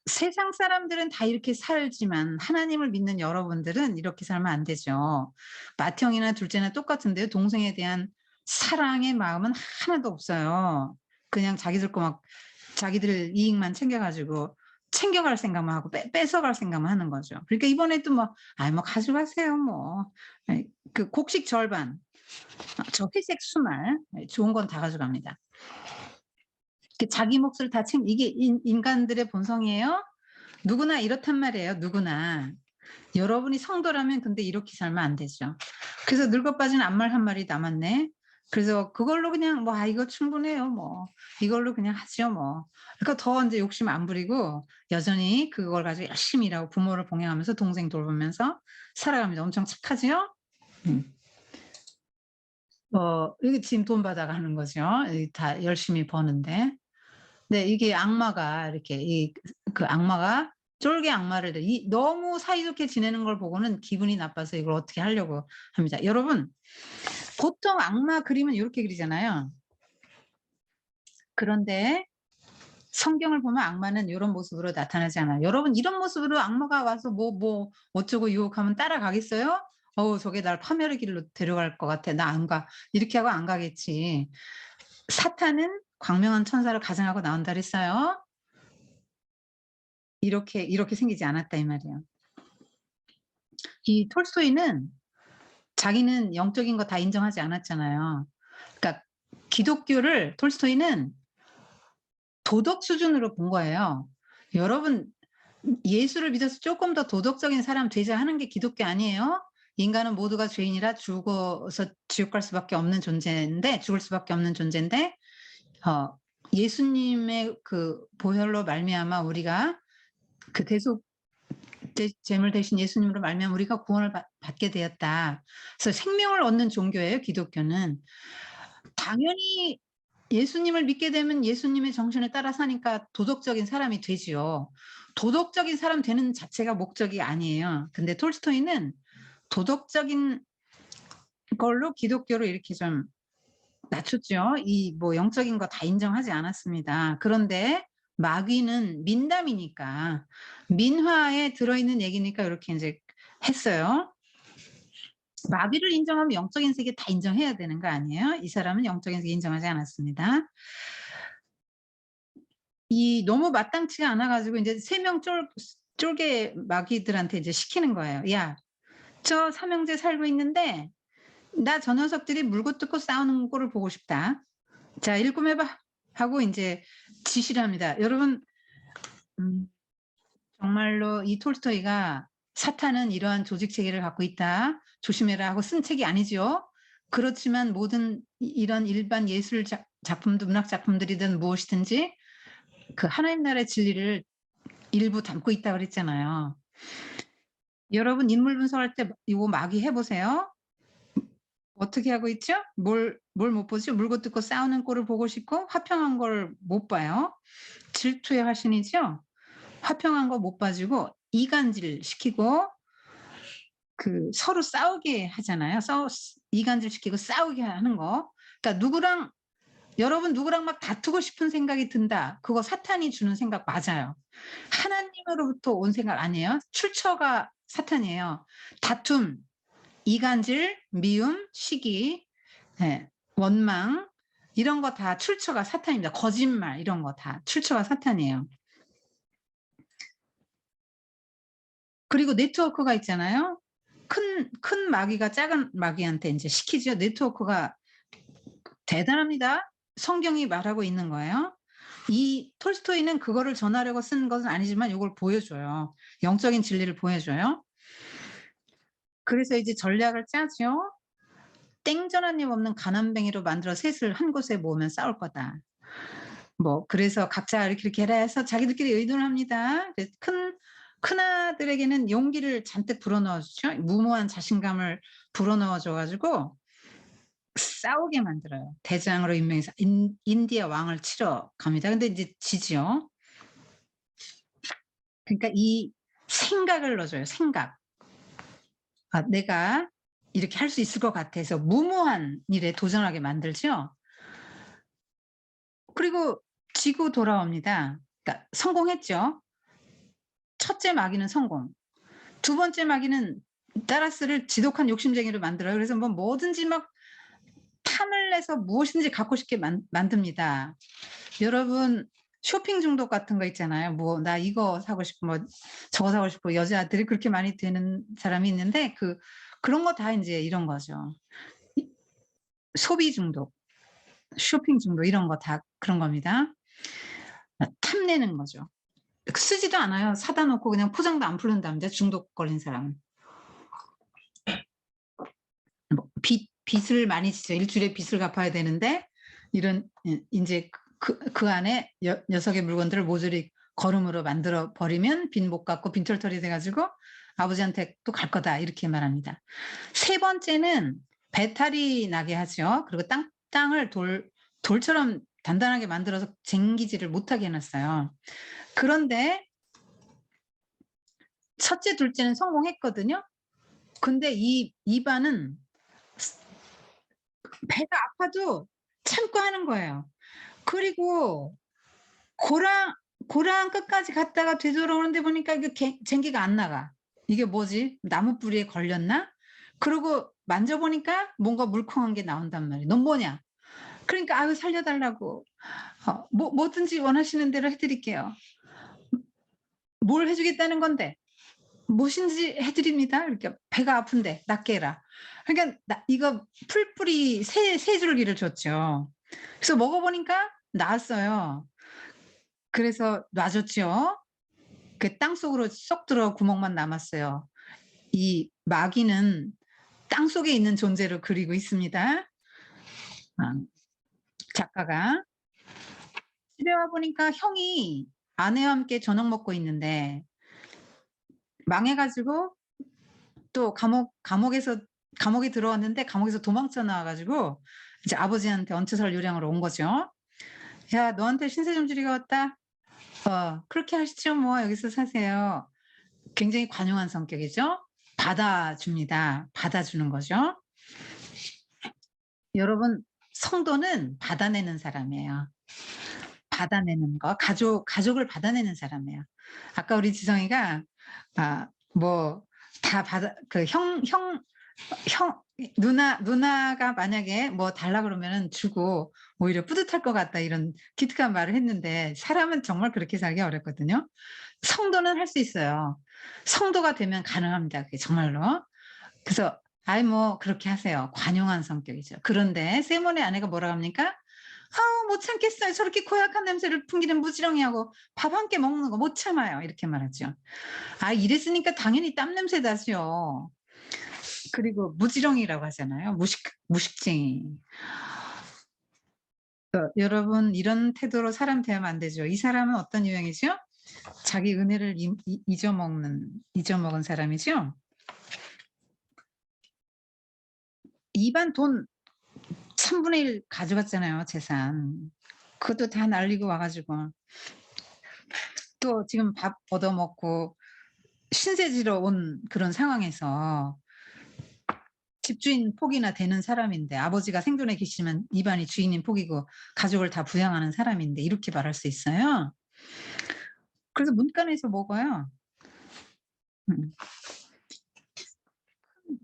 [SPEAKER 1] 세상 사람들은 다 이렇게 살지만 하나님을 믿는 여러분들은 이렇게 살면 안 되죠. 맏형이나 둘째나 똑같은데요. 동생에 대한 사랑의 마음은 하나도 없어요. 그냥 자기들 거 막 자기들 이익만 챙겨 가지고 챙겨갈 생각만 하고 뺏어갈 생각만 하는 거죠. 그러니까 이번에도 뭐 "아이 뭐 가져가세요 뭐." 그 곡식 절반 저 회색 수말 좋은 건 다 가져갑니다. 자기 몫을 다 이게 인간들의 본성이에요. 누구나 이렇단 말이에요, 누구나. 여러분이 성도라면 근데 이렇게 살면 안 되죠. 그래서 늙어 빠진 암말 한 마리 남았네. 그래서 그걸로 그냥 뭐 '아 이거 충분해요 뭐. 이걸로 그냥 하죠 뭐.' 그러니까 더 인제 욕심 안 부리고 여전히 그걸 가지고 열심히 일하고 부모를 봉양하면서 동생 돌보면서 살아갑니다. 엄청 착하지요? 음. 이게 지금 돈 받아가는 거죠. 이 다 열심히 버는데. 네 이게 악마가 이렇게 그 악마가 쫄개 악마를 너무 사이좋게 지내는 걸 보고는 기분이 나빠서 이걸 어떻게 하려고 합니다. 여러분 보통 악마 그림은 요렇게 그리잖아요. 그런데 성경을 보면 악마는 요런 모습으로 나타나지 않아요. 여러분 이런 모습으로 악마가 와서 뭐 어쩌고 유혹하면 따라가겠어요? "어우 저게 날 파멸의 길로 데려갈 것 같아. 나 안 가." 이렇게 하고 안 가겠지. 사탄은 광명한 천사를 가정하고 나온다 그랬어요. 이렇게 생기지 않았다 이 말이에요. 이 톨스토이는 자기는 영적인 거 다 인정하지 않았잖아요. 그러니까 기독교를 톨스토이는 도덕 수준으로 본 거예요. 여러분 예수를 믿어서 쪼끔 더 도덕적인 사람 되자 하는 게 기독교 아니에요? 인간은 모두가 죄인이라 죽어서 지옥 갈 수밖에 없는 존재인데 죽을 수밖에 없는 존재인데 어 예수님의 그 보혈로 말미암아 우리가 그 대속 제물 대신 예수님으로 말미암아 우리가 구원을 받게 되었다. 그래서 생명을 얻는 종교예요, 기독교는. 당연히 예수님을 믿게 되면 예수님의 정신에 따라 사니까 도덕적인 사람이 되지요. 도덕적인 사람 되는 자체가 목적이 아니에요. 근데 톨스토이는 도덕적인 걸로 기독교를 이렇게 좀 낮췄죠. 이 뭐 영적인 거 다 인정하지 않았습니다. 그런데 마귀는 민담이니까 민화에 들어있는 얘기니까 이렇게 인제 했어요. 마귀를 인정하면 영적인 세계 다 인정해야 되는 거 아니에요? 이 사람은 영적인 세계 인정하지 않았습니다. 이 너무 마땅치가 않아 가지고 인제 3명 쫄개 마귀들한테 이제 시키는 거예요. "야 저 삼형제 살고 있는데 나 저 녀석들이 물고 뜯고 싸우는 꼴을 보고 싶다. 자 일금해 봐." 하고 인제 지시를 합니다. 여러분 음 정말로 이 톨스토이가 "사탄은 이러한 조직 체계를 갖고 있다. 조심해라." 하고 쓴 책이 아니죠. 그렇지만 모든 이런 일반 작품도 문학 작품들이든 무엇이든지 그 하나님 나라의 진리를 일부 담고 있다 그랬잖아요. 여러분 인물 분석할 때 이거 마귀 해 보세요. 어떻게 하고 있죠? 뭘 못 보죠? 물고 뜯고 싸우는 꼴을 보고 싶고 화평한 걸 못 봐요. 질투의 화신이죠. 화평한 거 못 봐주고 이간질 시키고 그 서로 싸우게 하잖아요. 이간질 시키고 싸우게 하는 거. 그러니까 여러분 누구랑 막 다투고 싶은 생각이 든다. 그거 사탄이 주는 생각 맞아요. 하나님으로부터 온 생각 아니에요. 출처가 사탄이에요. 다툼, 이간질, 미움, 시기, 예, 원망 이런 거 다 출처가 사탄입니다. 거짓말 이런 거 다 출처가 사탄이에요. 그리고 네트워크가 있잖아요. 큰 마귀가 작은 마귀한테 이제 시키죠. 네트워크가 대단합니다. 성경이 말하고 있는 거예요. 이 톨스토이는 그거를 전하려고 쓴 것은 아니지만 이걸 보여줘요. 영적인 진리를 보여줘요. 그래서 이제 전략을 짜죠. 땡전하님 없는 가난뱅이로 만들어 셋을 한 곳에 모으면 싸울 거다. 뭐 그래서 각자 이렇게 해라 해서 자기들끼리 의논을 합니다. 큰 아들에게는 용기를 잔뜩 불어넣어 주죠. 무모한 자신감을 불어넣어 줘 가지고 싸우게 만들어요. 대장으로 임명해서 인디아 왕을 치러 갑니다. 근데 이제 지지요. 그러니까 이 생각을 넣어줘요. 생각. 아, 내가 이렇게 할 수 있을 것 같아서 무모한 일에 도전하게 만들죠. 그리고 지고 돌아옵니다. 그러니까 성공했죠. 첫째 마귀는 성공. 두 번째 마귀는 따라스를 지독한 욕심쟁이로 만들어요. 그래서 뭐 뭐든지 막 탐을 내서 무엇이든지 갖고 싶게 만듭니다. 여러분 쇼핑 중독 같은 거 있잖아요. 뭐 나 이거 사고 싶고 뭐 저거 사고 싶고 여자들이 그렇게 많이 되는 사람이 있는데 그런 거 다 인제 이런 거죠. 소비 중독, 쇼핑 중독 이런 거 다 그런 겁니다. 탐내는 거죠. 쓰지도 않아요. 사다 놓고 그냥 포장도 안 풀린답니다, 중독 걸린 사람은. 뭐 빚을 많이 지죠. 일주일에 빚을 갚아야 되는데 이런 인제 그 안에 녀석의 물건들을 모조리 거름으로 만들어 버리면 빚 못 갚고 빈털터리 돼 가지고 아버지한테 또 갈 거다 이렇게 말합니다. 세 번째는 배탈이 나게 하죠. 그리고 땅을 돌처럼 단단하게 만들어서 쟁기지를 못하게 해 놨어요. 그런데 첫째, 둘째는 성공했거든요. 근데 이 반은 배가 아파도 참고 하는 거예요. 그리고 고랑 끝까지 갔다가 되돌아오는데 보니까 이게 쟁기가 안 나가. '이게 뭐지? 나무 뿌리에 걸렸나?' 그러고 만져 보니까 뭔가 물컹한 게 나온단 말이에요. "넌 뭐냐?" 그러니까 "아유 살려 달라고. 뭐든지 원하시는 대로 해 드릴게요." "뭘 해 주겠다는 건데?" "뭐든지 해 드립니다." 이렇게 "배가 아픈데 낫게 해라." 그러니까 이거 풀뿌리 세 줄기를 줬죠. 그래서 먹어 보니까 나았어요. 그래서 놔줬죠. 그 땅속으로 쏙 들어가 구멍만 남았어요. 이 마귀는 땅속에 있는 존재로 그리고 있습니다. 아, 작가가. 집에 와 보니까 형이 아내와 함께 저녁 먹고 있는데 망해 가지고 또 감옥에 들어왔는데 감옥에서 도망쳐 나와 가지고 이제 아버지한테 얹혀살 요량으로 온 거죠. "야 너한테 신세좀지리가 왔다. 그렇게 하시죠 뭐. 여기서 사세요." 굉장히 관용한 성격이죠. 받아줍니다. 받아주는 거죠. 여러분 성도는 받아내는 사람이에요. 받아내는 거. 가족을 받아내는 사람이에요. 아까 우리 지성이가 뭐 다 받아 그 누나가 만약에 뭐 달라 그러면은 주고 오히려 뿌듯할 것 같다 이런 기특한 말을 했는데 사람은 정말 그렇게 살기 어렵거든요. 성도는 할 수 있어요. 성도가 되면 가능합니다. 그게 정말로. 그래서 아이 뭐 그렇게 하세요. 관용한 성격이죠. 그런데 세몬의 아내가 뭐라 합니까? "아우 못 참겠어요. 저렇게 고약한 냄새를 풍기는 무지렁이하고 밥 한 끼 먹는 거 못 참아요." 이렇게 말하죠. 아 이랬으니까 당연히 땀 냄새 나죠. 그리고 무지렁이라고 하잖아요. 무식쟁이. 여러분 이런 태도로 사람 대하면 안 되죠. 이 사람은 어떤 유형이죠? 자기 은혜를 잊어먹은 사람이죠. 입안 돈 3분의 1 가져갔잖아요, 재산. 그것도 다 날리고 와 가지고 또 지금 밥 얻어먹고 신세지러 온 그런 상황에서 집주인 폭이나 되는 사람인데, 아버지가 생존해 계시면 입안이 주인인 폭이고 가족을 다 부양하는 사람인데 이렇게 말할 수 있어요? 그래서 문간에서 먹어요. 음.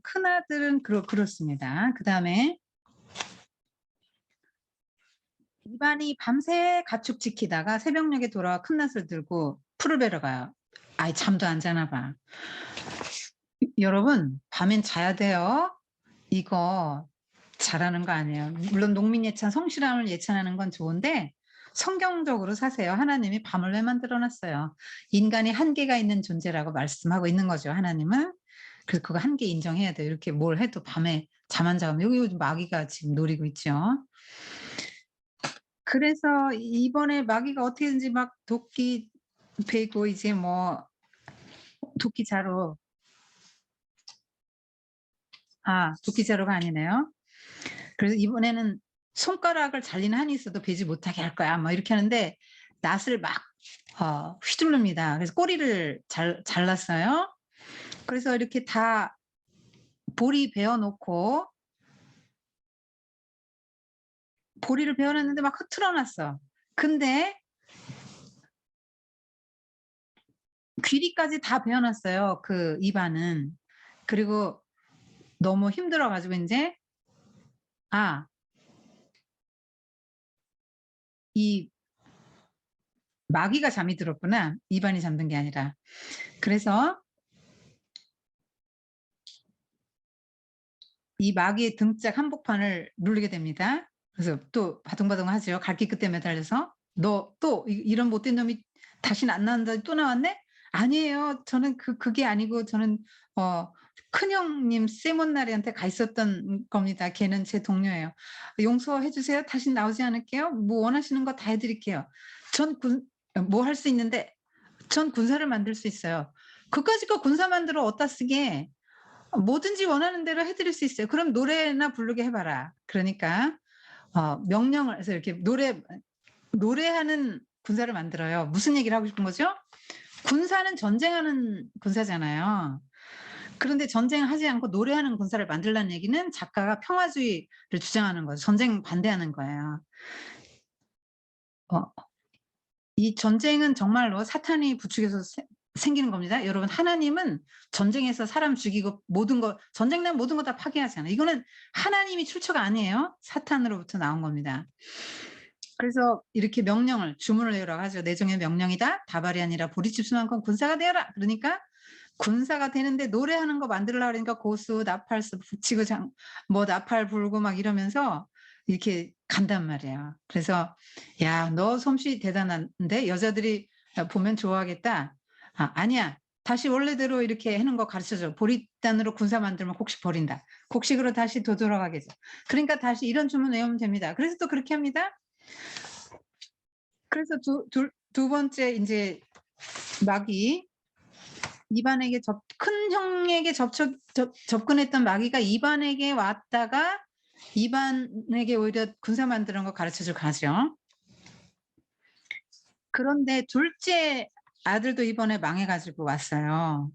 [SPEAKER 1] 큰아들은 그렇습니다. 그다음에 입안이 밤새 가축 지키다가 새벽녘에 돌아와 큰낫을 들고 풀을 베러 가요. 아이 잠도 안 자나 봐. 여러분 밤엔 자야 돼요. 이거 잘하는 거 아니에요. 물론 농민 예찬, 성실함을 예찬하는 건 좋은데 성경적으로 사세요. 하나님이 밤을 왜 만들어 놨어요? 인간이 한계가 있는 존재라고 말씀하고 있는 거죠, 하나님은. 그래서 그거 한계 인정해야 돼요. 이렇게 뭘 해도 밤에 잠 안 자면 여기 요즘 마귀가 지금 노리고 있죠. 그래서 이번에 마귀가 어떻게든지 막 도끼 베고 이제 뭐 도끼 자루, 도끼 자루가 아니네요. 그래서 이번에는 손가락을 잘리는 한이 있어도 베지 못하게 할 거야. 뭐 이렇게 하는데 낫을 막 휘두릅니다. 그래서 꼬리를 잘랐어요. 그래서 이렇게 다 보리 베어 놓고 보리를 베어 놨는데 막 흐트러 놨어. 근데 귀리까지 다 베어 놨어요, 그 입안은. 그리고 너무 힘들어 가지고 인제 '아 이 마귀가 잠이 들었구나.' 입안이 잠든 게 아니라. 그래서 이 마귀의 등짝 한복판을 누르게 됩니다. 그래서 또 바둥바둥하죠. 갈기 끝에 매달려서. "너 또 이런 못된 놈이 다시는 안 나온다더니 또 나왔네?" "아니에요. 저는 그게 아니고 저는 어 큰형님 세몬나리한테 가 있었던 겁니다. 걔는 제 동료예요. 용서해 주세요. 다시는 나오지 않을게요. 뭐 원하시는 거 다 해 드릴게요. 전 뭐 할 수 있는데 전 군사를 만들 수 있어요." "그까짓 거 군사 만들어 어디다 쓰게. 뭐든지 원하는 대로 해 드릴 수 있어요. 그럼 노래나 부르게 해 봐라." 그러니까 명령을 해서 이렇게 노래하는 군사를 만들어요. 무슨 얘기를 하고 싶은 거죠? 군사는 전쟁하는 군사잖아요. 그런데 전쟁하지 않고 노래하는 군사를 만들라는 얘기는 작가가 평화주의를 주장하는 거죠. 전쟁 반대하는 거예요. 어 이 전쟁은 정말로 사탄이 부추겨서 생기는 겁니다. 여러분 하나님은 전쟁에서 사람 죽이고 모든 거 전쟁 나면 모든 거 다 파괴하잖아요. 이거는 하나님이 출처가 아니에요. 사탄으로부터 나온 겁니다. 그래서 이렇게 주문을 내리라고 하죠. "내 종의 명령이다. 다발이 아니라 보리집수만큼 군사가 되어라." 그러니까 군사가 되는데 노래하는 거 만들려고 그러니까 고수, 나팔수 붙이고 뭐 나팔 불고 막 이러면서 이렇게 간단 말이에요. 그래서 "야 너 솜씨 대단한데 여자들이 보면 좋아하겠다." 아니야. 다시 원래대로 이렇게 하는 거 가르쳐 줘. 보리단으로 군사 만들면 곡식 버린다. 곡식으로 다시 되돌아가게 줘. 그러니까 다시 이런 주문 외우면 됩니다." 그래서 또 그렇게 합니다. 그래서 두 번째 인제 마귀 이반에게 큰 형에게 접근했던 마귀가 이반에게 왔다가 이반에게 오히려 군사 만드는 거 가르쳐 주고 가죠. 그런데 둘째 아들도 이번에 망해 가지고 왔어요.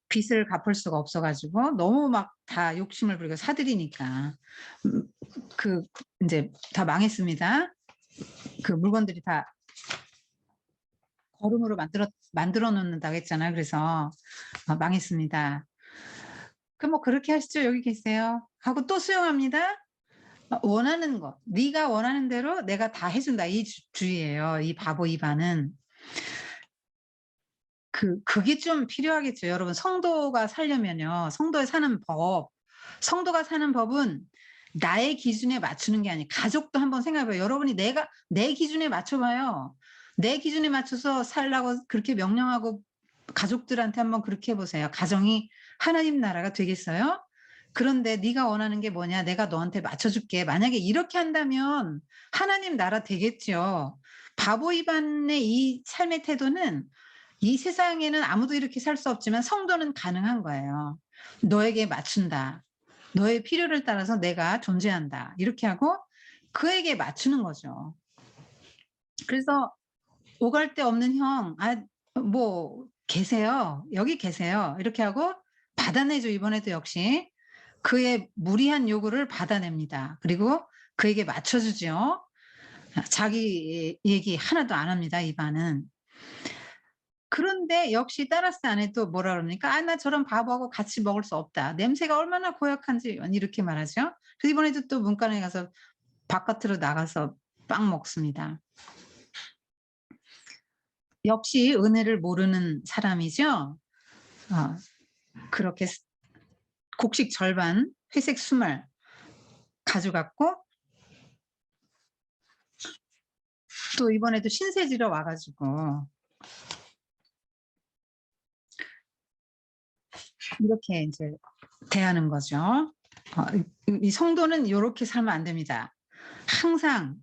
[SPEAKER 1] 빚을 갚을 수가 없어 가지고 너무 막 다 욕심을 부리고 사들이니까. 음 인제 다 망했습니다. 그 물건들이 다 거름으로 만들어 놓는다고 했잖아요. 그래서 망했습니다. "그럼 뭐 그렇게 하시죠. 여기 계세요." 하고 또 수용합니다. 원하는 거 "네가 원하는 대로 내가 다 해 준다." 이 주의예요, 이 바보 이반은. 그게 좀 필요하겠죠. 여러분 성도가 살려면요. 성도가 사는 법은 나의 기준에 맞추는 게 아니에요. 가족도 한번 생각해 봐요. 여러분이 내 기준에 맞춰 봐요. 내 기준에 맞춰서 살라고 그렇게 명령하고 가족들한테 한번 그렇게 해 보세요. 가정이 하나님 나라가 되겠어요? 그런데 네가 원하는 게 뭐냐? 내가 너한테 맞춰줄게. 만약에 이렇게 한다면 하나님 나라 되겠죠. 바보 이반의 이 삶의 태도는 이 세상에는 아무도 이렇게 살 수 없지만 성도는 가능한 거예요. 너에게 맞춘다. 너의 필요를 따라서 내가 존재한다. 이렇게 하고 그에게 맞추는 거죠. 그래서 오갈 데 없는 형, 뭐 계세요. 여기 계세요. 이렇게 하고 받아내죠. 이번에도 역시 그의 무리한 요구를 받아냅니다. 그리고 그에게 맞춰주죠. 자기 얘기 하나도 안 합니다. 이반은. 그런데 역시 따라스 안에도 뭐라 그럽니까? 나 저런 바보하고 같이 먹을 수 없다. 냄새가 얼마나 고약한지 이렇게 말하죠. 그래서 이번에도 또 문간에 가서 바깥으로 나가서 빵 먹습니다. 역시 은혜를 모르는 사람이죠. 그렇게 곡식 절반 회색 수말 가져갔고 또 이번에도 신세지러 와 가지고 이렇게 인제 대하는 거죠. 이 성도는 요렇게 살면 안 됩니다. 항상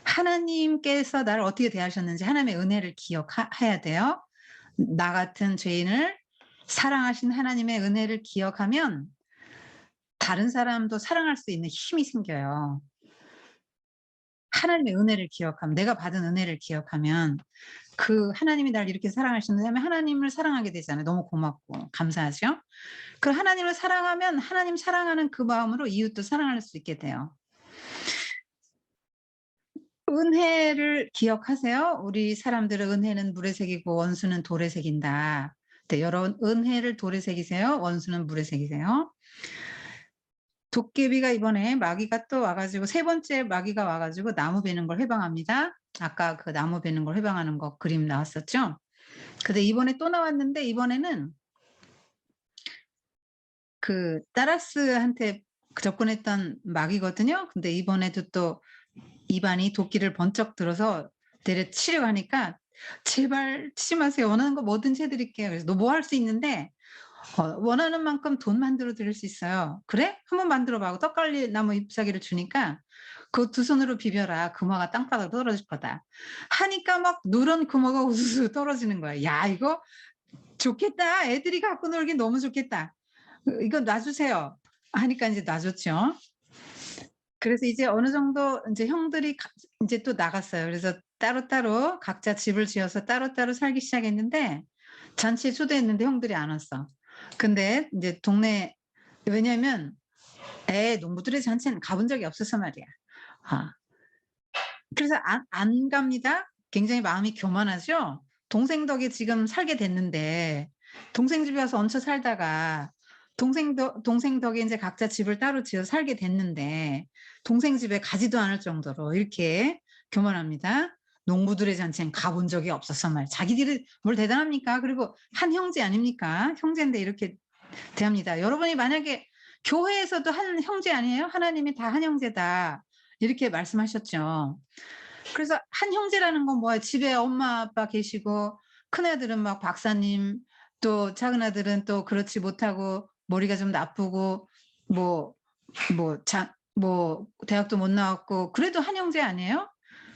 [SPEAKER 1] 하나님께서 나를 어떻게 대하셨는지 하나님의 은혜를 기억해야 돼요. 나 같은 죄인을 사랑하신 하나님의 은혜를 기억하면 다른 사람도 사랑할 수 있는 힘이 생겨요. 하나님의 은혜를 기억하면, 내가 받은 은혜를 기억하면 그 하나님이 나를 이렇게 사랑하셨는데 하면 하나님을 사랑하게 되잖아요. 너무 고맙고 감사하죠. 그 하나님을 사랑하면 하나님 사랑하는 그 마음으로 이웃도 사랑할 수 있게 돼요. 은혜를 기억하세요. 우리 사람들은 은혜는 물에 새기고 원수는 돌에 새긴다. 네, 여러분 은혜를 돌에 새기세요. 원수는 물에 새기세요. 도깨비가 이번에 마귀가 또 와가지고 세 번째 마귀가 와가지고 나무 베는 걸 해방합니다. 아까 그 나무 베는 걸 해방하는 거 그림 나왔었죠. 근데 이번에 또 나왔는데 이번에는 그 따라스한테 접근했던 마귀거든요. 근데 이번에도 또 이반이 도끼를 번쩍 들어서 내려치려고 하니까 제발 치지 마세요. 원하는 거 뭐든지 해드릴게요. 그래서 너 뭐 할 수 있는데 원하는 만큼 돈 만들어 드릴 수 있어요. 그래? 한번 만들어 봐. 떡갈리 나무 잎사귀를 주니까 그 두 손으로 비벼라. 금화가 땅바닥으로 떨어질 거다. 하니까 막 누런 금화가 우수수 떨어지는 거야. 야, 이거 좋겠다. 애들이 갖고 놀기 너무 좋겠다. 이거 놔주세요. 하니까 이제 놔줬죠. 그래서 이제 어느 정도 이제 형들이 이제 또 나갔어요. 그래서 따로따로 각자 집을 지어서 따로따로 살기 시작했는데 잔치에 초대했는데 형들이 안 왔어. 근데 이제 동네 왜냐면 농부들의 잔치는 가본 적이 없어서 말이야. 그래서 안 갑니다. 굉장히 마음이 교만하죠. 동생 덕에 지금 살게 됐는데 동생 집에 와서 얹혀 살다가 동생 덕에 이제 각자 집을 따로 지어 살게 됐는데 동생 집에 가지도 않을 정도로 이렇게 교만합니다. 농부들의 잔치는 가본 적이 없어서 말. 자기들이 뭘 대단합니까? 그리고 한 형제 아닙니까? 형제인데 이렇게 대합니다. 여러분이 만약에 교회에서도 한 형제 아니에요? 하나님이 다 한 형제다. 이렇게 말씀하셨죠. 그래서 한 형제라는 건 뭐야? 집에 엄마 아빠 계시고 큰애들은 막 박사님, 또 작은아들은 또 그렇지 못하고 머리가 좀 나쁘고 뭐 대학도 못 나왔고 그래도 한 형제 아니에요?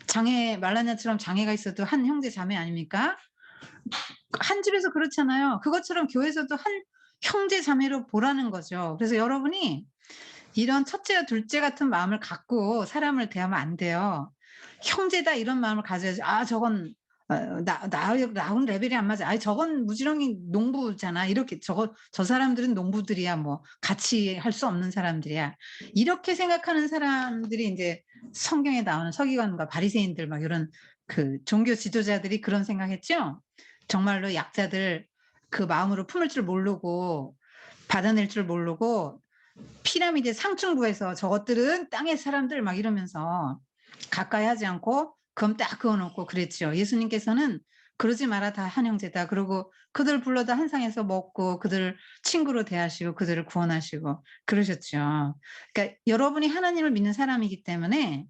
[SPEAKER 1] 장애 말라냐처럼 장애가 있어도 한 형제 자매 아닙니까? 한 집에서 그렇잖아요. 그것처럼 교회에서도 한 형제 자매로 보라는 거죠. 그래서 여러분이 이런 첫째와 둘째 같은 마음을 갖고 사람을 대하면 안 돼요. 형제다 이런 마음을 가져야지. 저건 나하고는 레벨이 안 맞아. 저건 무지렁이 농부잖아. 이렇게 저 사람들은 농부들이야. 뭐 같이 할 수 없는 사람들이야. 이렇게 생각하는 사람들이 이제 성경에 나오는 서기관과 바리새인들 막 이런 그 종교 지도자들이 그런 생각했죠. 정말로 약자들 그 마음으로 품을 줄 모르고 받아낼 줄 모르고 피라미드 상층부에서 저것들은 땅의 사람들 막 이러면서 가까이 하지 않고 그럼 딱 그어놓고 그랬죠. 예수님께서는 그러지 마라 다 한 형제다. 그리고 그들 불러다 한 상에서 먹고 그들을 친구로 대하시고 그들을 구원하시고 그러셨죠. 그러니까 여러분이 하나님을 믿는 사람이기 때문에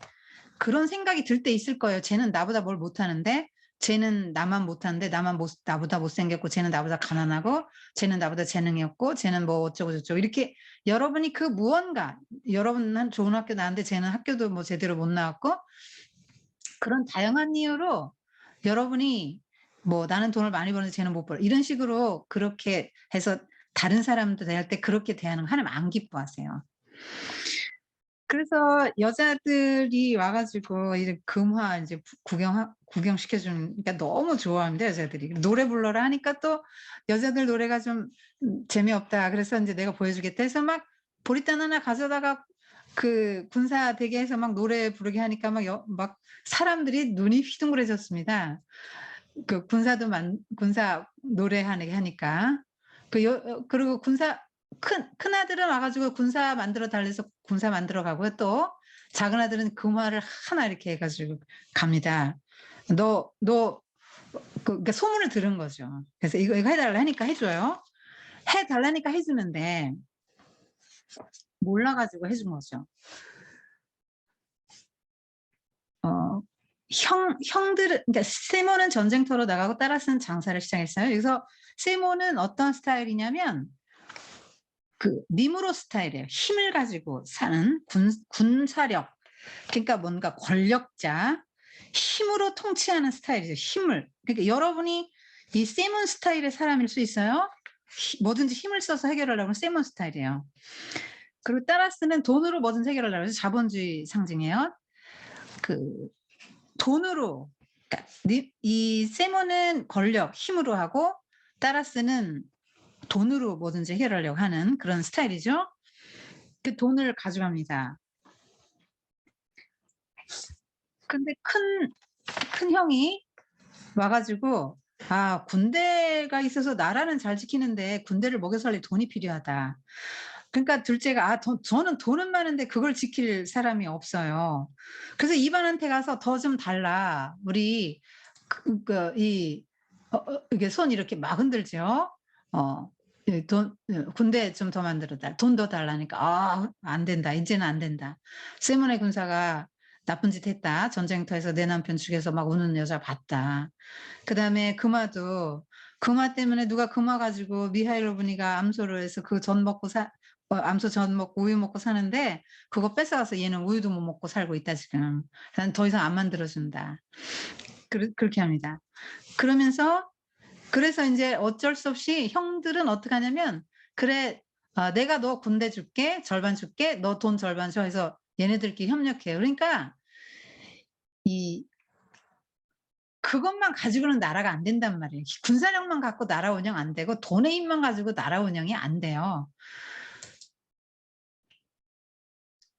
[SPEAKER 1] 그런 생각이 들 때 있을 거예요. 쟤는 나보다 뭘 못하는데 쟤는 나만 못하는데 나보다 못생겼고 쟤는 나보다 가난하고 쟤는 나보다 재능이 없고 쟤는 뭐 어쩌고 저쩌고 이렇게 여러분이 그 무언가 여러분은 좋은 학교 나왔는데 쟤는 학교도 뭐 제대로 못 나왔고 그런 다양한 이유로 여러분이 뭐 나는 돈을 많이 버는데 쟤는 못 벌어 이런 식으로 그렇게 해서 다른 사람들 대할 때 그렇게 대하는 거 하나님 안 기뻐하세요. 그래서 여자들이 와 가지고 이제 금화 인제 구경시켜 주는 그러니까 너무 좋아합니다, 여자들이. 노래 불러라 하니까 또 여자들 노래가 좀 재미없다. 그래서 인제 내가 보여주겠다 해서 막 보리탄 하나 가져다가 그 군사 대기에서 막 노래 부르게 하니까 막 사람들이 눈이 휘둥그레졌습니다. 그 군사 노래하게 하니까. 그리고 큰아들은 와 가지고 군사 만들어 달래서 군사 만들어 가고요. 또 작은 아들은 금화를 하나 이렇게 해 가지고 갑니다. 너 그러니까 소문을 들은 거죠. 그래서 이거 해 달라 하니까 해 줘요. 해 달라니까 해 주는데 몰라 가지고 해준 거죠. 어 형들은 그러니까 세모는 전쟁터로 나가고 따라스는 장사를 시작했어요. 그래서 세모는 어떤 스타일이냐면 그 니무로 스타일이에요. 힘을 가지고 사는 군사력. 그러니까 뭔가 권력자, 힘으로 통치하는 스타일이죠. 힘을. 그러니까 여러분이 이 세몬 스타일의 사람일 수 있어요. 뭐든지 힘을 써서 해결하려고 하면 세몬 스타일이에요. 그리고 따라스는 돈으로 뭐든지 해결하려고 해서 자본주의 상징이에요. 그 돈으로 그러니까 이 세몬은 권력, 힘으로 하고 따라스는 돈으로 뭐든지 해결하려고 하는 그런 스타일이죠. 그 돈을 가져갑니다. 근데 큰 형이 와 가지고 "아 군대가 있어서 나라는 잘 지키는데 군대를 먹여 살릴 돈이 필요하다." 그러니까 둘째가 저는 돈은 많은데 그걸 지킬 사람이 없어요. 그래서 이반한테 가서 "더 좀 달라. 우리" 이 이게 손 이렇게 막 흔들죠. 어 "군대 좀 더 만들어 달라. 돈 더 달라니까." "아 안 된다. 인제는 안 된다. 세몬의 군사가 나쁜 짓 했다. 전쟁터에서 내 남편 죽여서 막 우는 여자 봤다." 그다음에 금화 때문에 누가 금화 가지고 미하일로브니가 암소를 해서 그 전 먹고 암소 전 먹고 우유 먹고 사는데 그거 뺏어가서 얘는 우유도 못 먹고 살고 있다 지금. "난 더 이상 안 만들어 준다." 그렇게 합니다. 그러면서 그래서 인제 어쩔 수 없이 형들은 어떡하냐면 "그래 내가 너 군대 줄게. 절반 줄게. 너 돈 절반 줘." 해서 얘네들끼리 협력해요. 그러니까 이 그것만 가지고는 나라가 안 된단 말이에요. 군사력만 갖고 나라 운영 안 되고 돈의 힘만 가지고 나라 운영이 안 돼요.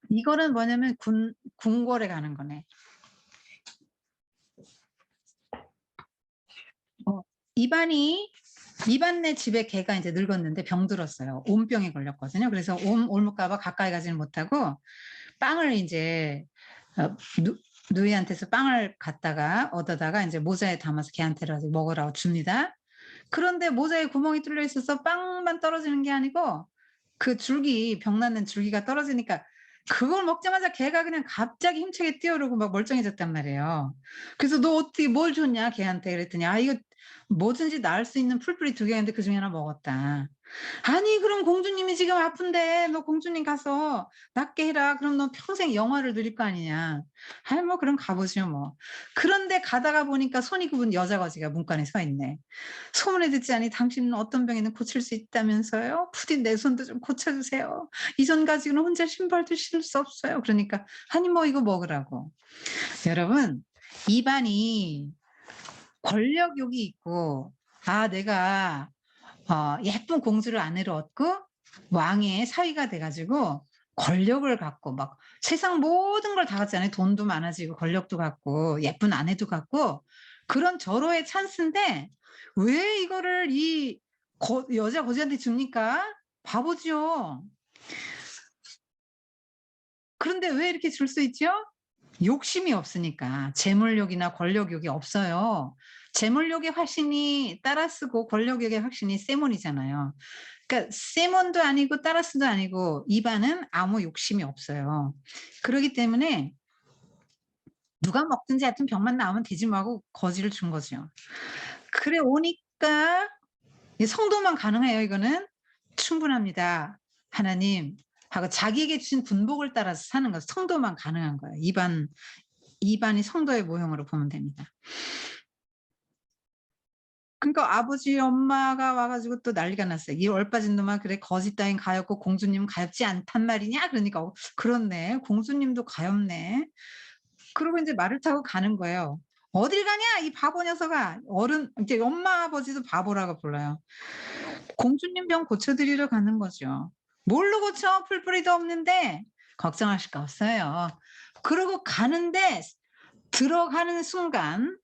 [SPEAKER 1] 이거는 뭐냐면 궁궐에 가는 거네. 어 이반네 집에 개가 인제 늙었는데 병들었어요. 옴병에 걸렸거든요. 그래서 옮을까 봐 가까이 가지는 못하고 빵을 인제 누 누이한테서 빵을 얻어다가 인제 모자에 담아서 걔한테 먹으라고 줍니다. 그런데 모자에 구멍이 뚫려 있어서 빵만 떨어지는 게 아니고 그 병 났는 줄기가 떨어지니까 그걸 먹자마자 걔가 그냥 갑자기 힘차게 뛰어오르고 막 멀쩡해졌단 말이에요. 그래서 "너 어떻게 뭘 줬냐 걔한테." 그랬더니 "아 이거 뭐든지 나을 수 있는 풀뿌리 2개 있는데 그중에 하나 먹었다." "아니 그럼 공주님이 지금 아픈데 너 공주님 가서 낫게 해라. 그럼 너 평생 영화를 누릴 거 아니냐." 아이 뭐 그럼 가 보죠 뭐. 그런데 가다가 보니까 손이 굽은 여자 거지가 문간에 서 있네. "소문에 듣지 않니 당신은 어떤 병에는 고칠 수 있다면서요? 부디 내 손도 좀 고쳐 주세요. 이 손 가지고는 혼자 신발도 신을 수 없어요." 그러니까 "아니 뭐 이거 먹으라고." 여러분 입안이 권력욕이 있고 내가 예쁜 공주를 아내로 얻고 왕의 사위가 돼 가지고 권력을 갖고 막 세상 모든 걸 다 갖잖아요. 돈도 많아지고 권력도 갖고 예쁜 아내도 갖고 그런 절호의 찬스인데 왜 이거를 이 여자 거지한테 줍니까? 바보죠. 그런데 왜 이렇게 줄 수 있죠? 욕심이 없으니까. 재물욕이나 권력욕이 없어요. 재물욕의 화신이 따라쓰고 권력욕의 확신이 세몬이잖아요. 그러니까 세몬도 아니고 따라스도 아니고 이반은 아무 욕심이 없어요. 그러기 때문에 누가 먹든지 하여튼 병만 나오면 되지 뭐 하고 거지를 준 거죠. 그래 오니까 이 성도만 가능해요 이거는. 충분합니다. 하나님 하고 자기에게 주신 군복을 따라서 사는 거 성도만 가능한 거예요. 이반이 성도의 모형으로 보면 됩니다. 그러니까 아버지 엄마가 와 가지고 또 난리가 났어요. "이 얼빠진 놈아 그래 거지 따윈 가엾고 공주님은 가엾지 않단 말이냐?" 그러니까 그렇네. 공주님도 가엾네." 그러고 인제 말을 타고 가는 거예요. "어딜 가냐 이 바보 녀석아." 어른 이제 엄마 아버지도 바보라고 불러요. 공주님 병 고쳐 드리러 가는 거죠. "뭘로 고쳐? 풀뿌리도 없는데." 걱정하실 거 없어요. 그러고 가는데 들어가는 순간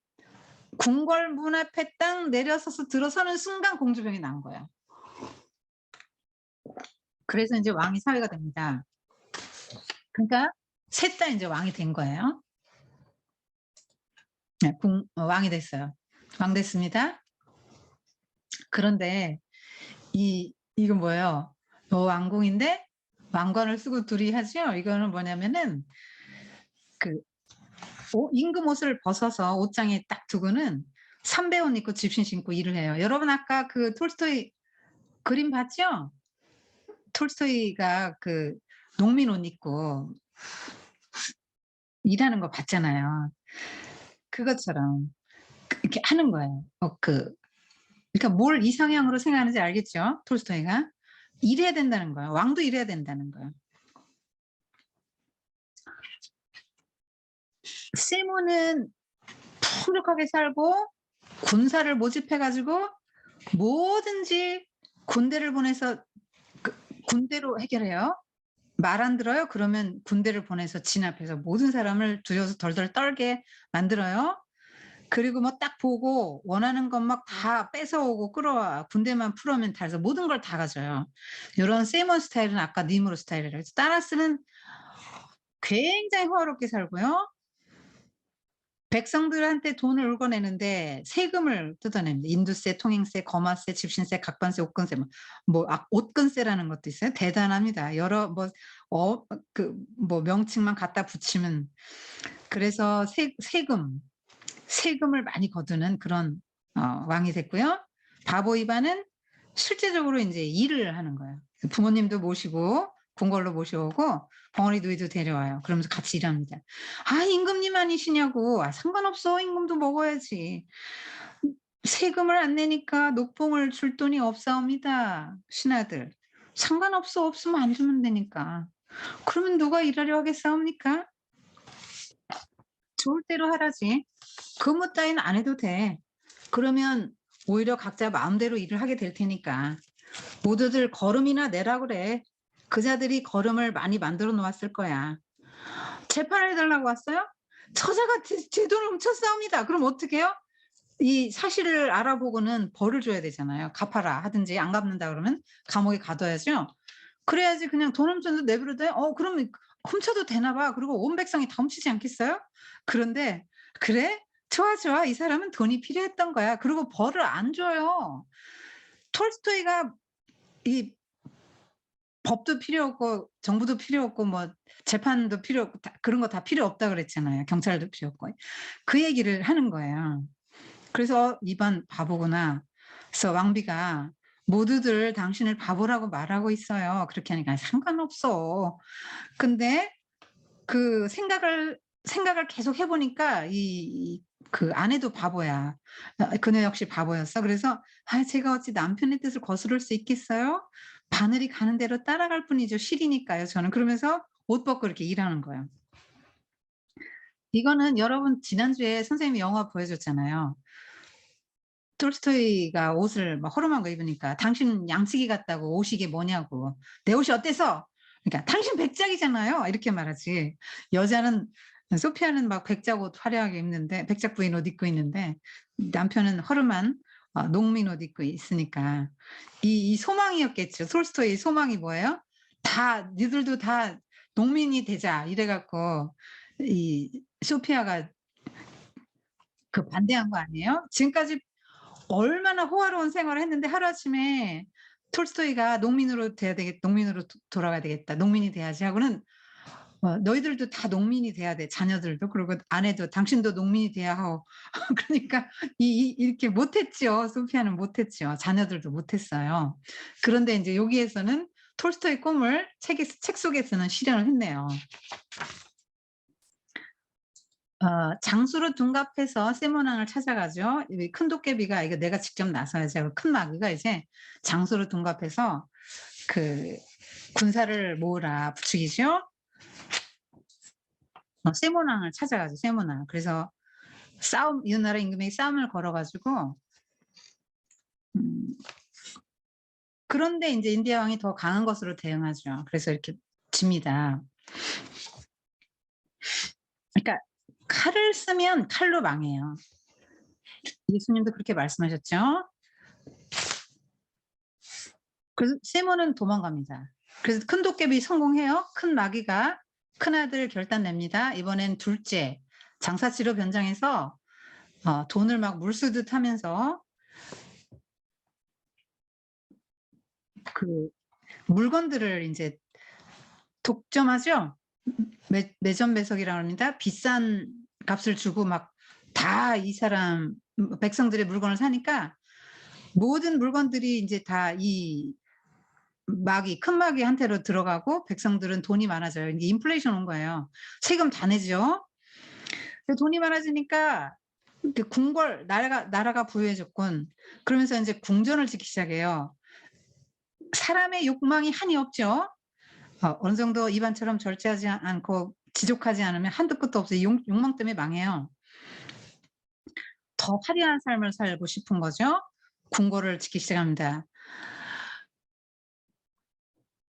[SPEAKER 1] 궁궐 문 앞에 딱 내려서서 들어서는 순간 공주병이 난 거예요. 그래서 인제 왕이 사위가 됩니다. 그러니까 셋 다 인제 왕이 된 거예요. 네 왕이 됐어요. 왕 됐습니다. 그런데 이건 뭐예요? 왕궁인데 왕관을 쓰고 둘이 하죠. 이거는 뭐냐면은 그 임금 옷을 벗어서 옷장에 딱 두고는 삼배 옷 입고 집신 신고 일을 해요. 여러분 아까 그 톨스토이 그림 봤죠? 톨스토이가 그 농민 옷 입고 일하는 거 봤잖아요. 그것처럼 이렇게 하는 거예요. 그러니까 뭘 이상향으로 생각하는지 알겠죠? 톨스토이가. 일해야 된다는 거예요. 왕도 일해야 된다는 거예요. 세모는 풍족하게 살고 군사를 모집해 가지고 뭐든지 군대를 보내서 군대로 해결해요. 말 안 들어요? 그러면 군대를 보내서 진압해서 모든 사람을 두려워서 덜덜 떨게 만들어요. 그리고 뭐 딱 보고 원하는 것 막 다 뺏어오고 끌어와. 군대만 풀어오면 다 해서 모든 걸 다 가져요. 요런 세이먼 스타일은 아까 니무로 스타일이라고 했죠. 따라스는 굉장히 호화롭게 살고요. 백성들한테 돈을 울고내는데 세금을 뜯어냅니다. 인두세, 통행세, 거마세, 집신세, 각반세, 옷건세 옷건세라는 것도 있어요. 대단합니다. 여러 명칭만 갖다 붙이면 그래서 세금을 많이 거두는 그런 왕이 됐고요. 바보 이반은 실제적으로 인제 일을 하는 거예요. 부모님도 모시고 궁궐로 모셔오고 벙어리 누이도 데려와요. 그러면서 같이 일합니다. "아 임금님 아니시냐."고. "아 상관없어. 임금도 먹어야지." 세금을 안 내니까 녹봉을 줄 돈이 없사옵니다, 신하들. "상관없어. 없으면 안 주면 되니까." 그러면 누가 일하려 하겠사옵니까? 좋을 대로 하라지. 근무 따위는 안 해도 돼. 그러면 오히려 각자 마음대로 일을 하게 될 테니까. 모두들 거름이나 내라 그래. 그자들이 거름을 많이 만들어 놓았을 거야. 재판을 해달라고 왔어요? 처자가 제 돈을 훔쳤사옵니다. 그럼 어떡해요? 이 사실을 알아보고는 벌을 줘야 되잖아요. 갚아라 하든지 안 갚는다 그러면 감옥에 가둬야죠. 그래야지 그냥 돈 훔쳤는데 내버려둬요? 그러면 훔쳐도 되나 봐. 그리고 온 백성이 다 훔치지 않겠어요? 그런데 "그래? 좋아, 좋아. 이 사람은 돈이 필요했던 거야." 그리고 벌을 안 줘요. 톨스토이가 이 법도 필요 없고 정부도 필요 없고 뭐 재판도 필요 없고 다 그런 거 다 필요 없다 그랬잖아요. 경찰도 필요 없고. 그 얘기를 하는 거예요. 그래서 "이반 바보구나." 그래서 왕비가 "모두들 당신을 바보라고 말하고 있어요." 그렇게 하니까 "상관없어." 근데 그 생각을 계속 해 보니까 그 아내도 바보야. 그녀 역시 바보였어. 그래서 '아 제가 어찌 남편의 뜻을 거스를 수 있겠어요? 바늘이 가는 대로 따라갈 뿐이죠. 실이니까요 저는.' 그러면서 옷 벗고 이렇게 일하는 거예요. 이거는 여러분 지난주에 선생님이 영화 보여줬잖아요. 톨스토이가 옷을 막 허름한 거 입으니까 "당신 양치기 갔다고 옷이 이게 뭐냐."고. "내 옷이 어때서?" 그러니까 "당신 백작이잖아요." 이렇게 말하지. 여자는 소피아는 막 백작 옷 화려하게 입는데 백작 부인 옷 입고 있는데 남편은 허름한 농민 옷 입고 있으니까 이 소망이었겠죠. 톨스토이의 소망이 뭐예요? "다 니들도 다 농민이 되자." 이래 갖고 이 소피아가 반대한 거 아니에요? 지금까지 얼마나 호화로운 생활을 했는데 하루아침에 톨스토이가 '농민으로 돌아가야 되겠다. 농민이 돼야지.' 하고는 너희들도 다 농민이 돼야 돼. 자녀들도. 그리고 아내도 당신도 농민이 돼야 하고. 그러니까 이렇게 못했죠. 소피아는 못했죠. 자녀들도 못했어요. 그런데 이제 여기에서는 톨스토이 꿈을 책 속에서는 실현을 했네요. 장수로 둔갑해서 세모낭을 찾아가죠. 큰 도깨비가 이거 내가 직접 나서야지 하고 큰 마귀가 이제 장수로 둔갑해서 그 군사를 모으라 부추기죠. 세모낭을 찾아가죠. 세모낭. 그래서 이 나라 임금에게 싸움을 걸어가지고 그런데 이제 인디아 왕이 더 강한 것으로 대응하죠. 그래서 이렇게 집니다. 그러니까 칼을 쓰면 칼로 망해요. 예수님도 그렇게 말씀하셨죠. 그래서 세모는 도망갑니다. 그래서 큰 도깨비 성공해요. 큰 마귀가 큰 아들 결단냅니다. 이번엔 둘째 장사치로 변장해서 돈을 막 물쓰듯 하면서 그 물건들을 이제 독점하죠. 매점배석이라고 합니다. 비싼 값을 주고 막 다 이 사람 백성들의 물건을 사니까 모든 물건들이 이제 다 이 큰 마귀한테로 들어가고 백성들은 돈이 많아져요. 이제 인플레이션 온 거예요. 세금 다 내죠. 돈이 많아지니까 궁궐 나라가 부유해졌군. 그러면서 이제 궁전을 짓기 시작해요. 사람의 욕망이 한이 없죠. 어느 정도 이반처럼 절제하지 않고 지족하지 않으면 한도 끝도 없어요. 욕망 때문에 망해요. 더 화려한 삶을 살고 싶은 거죠. 궁궐을 짓기 시작합니다.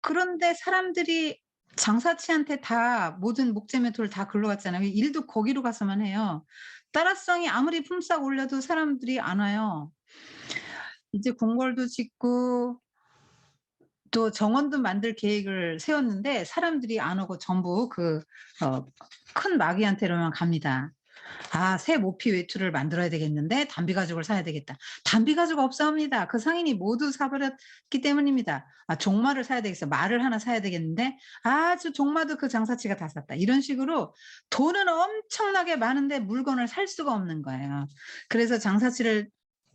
[SPEAKER 1] 그런데 사람들이 장사치한테 다 모든 목재매토를 다 글로 갔잖아요. 일도 거기로 가서만 해요. 따라성이 아무리 품삯 올려도 사람들이 안 와요. 이제 궁궐도 짓고 또 정원도 만들 계획을 세웠는데 사람들이 안 오고 전부 큰 마귀한테로만 갑니다. 새 모피 외투를 만들어야 되겠는데 담비 가죽을 사야 되겠다. 담비 가죽 없사옵니다. 그 상인이 모두 사버렸기 때문입니다. 종마를 사야 되겠어. 말을 하나 사야 되겠는데 저 종마도 그 장사치가 다 샀다. 이런 식으로 돈은 엄청나게 많은데 물건을 살 수가 없는 거예요. 그래서 장사치를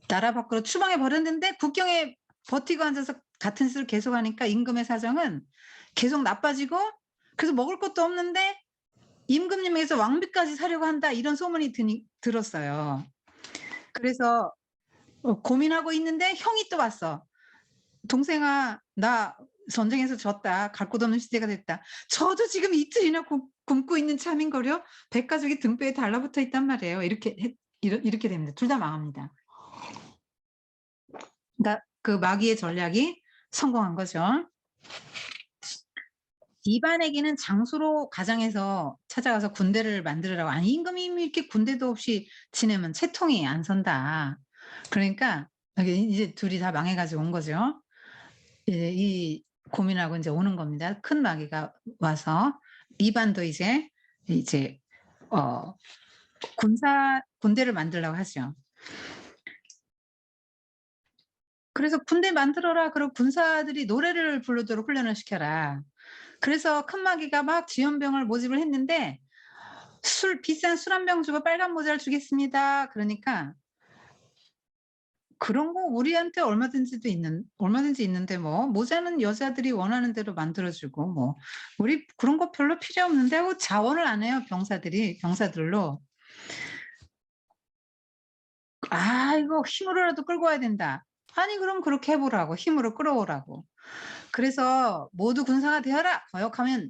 [SPEAKER 1] 나라 밖으로 추방해 버렸는데 국경에 버티고 앉아서 같은 짓을 계속하니까 임금의 사정은 계속 나빠지고 그래서 먹을 것도 없는데 임금님에게서 왕비까지 사려고 한다 이런 소문이 들었어요. 그래서 고민하고 있는데 형이 또 왔어. 동생아 나 전쟁에서 졌다. 갈 곳 없는 시대가 됐다. 저도 지금 이틀이나 굶고 있는 참인거려 백가족이 등뼈에 달라붙어 있단 말이에요. 이렇게 됩니다. 둘 다 망합니다. 그러니까 그 마귀의 전략이 성공한 거죠. 이반에게는 장수로 가장해서 찾아가서 군대를 만들으라고. 아니 임금이 이렇게 군대도 없이 지내면 채통이 안 선다. 그러니까 이제 둘이 다 망해가지고 온 거죠. 이 고민하고 이제 오는 겁니다. 큰 마귀가 와서 이반도 이제 군대를 만들려고 하죠. 그래서 군대 만들어라. 그리고 군사들이 노래를 부르도록 훈련을 시켜라. 그래서 큰 마귀가 막 지연병을 모집을 했는데 비싼 술 한 병 주고 빨간 모자를 주겠습니다. 그러니까 그런 거 우리한테 얼마든지 있는데 뭐 모자는 여자들이 원하는 대로 만들어주고 뭐 우리 그런 거 별로 필요 없는데 하고 자원을 안 해요. 병사들로. 이거 힘으로라도 끌고 와야 된다. 아니 그럼 그렇게 해보라고. 힘으로 끌어오라고. 그래서 모두 군사가 되어라. 거역하면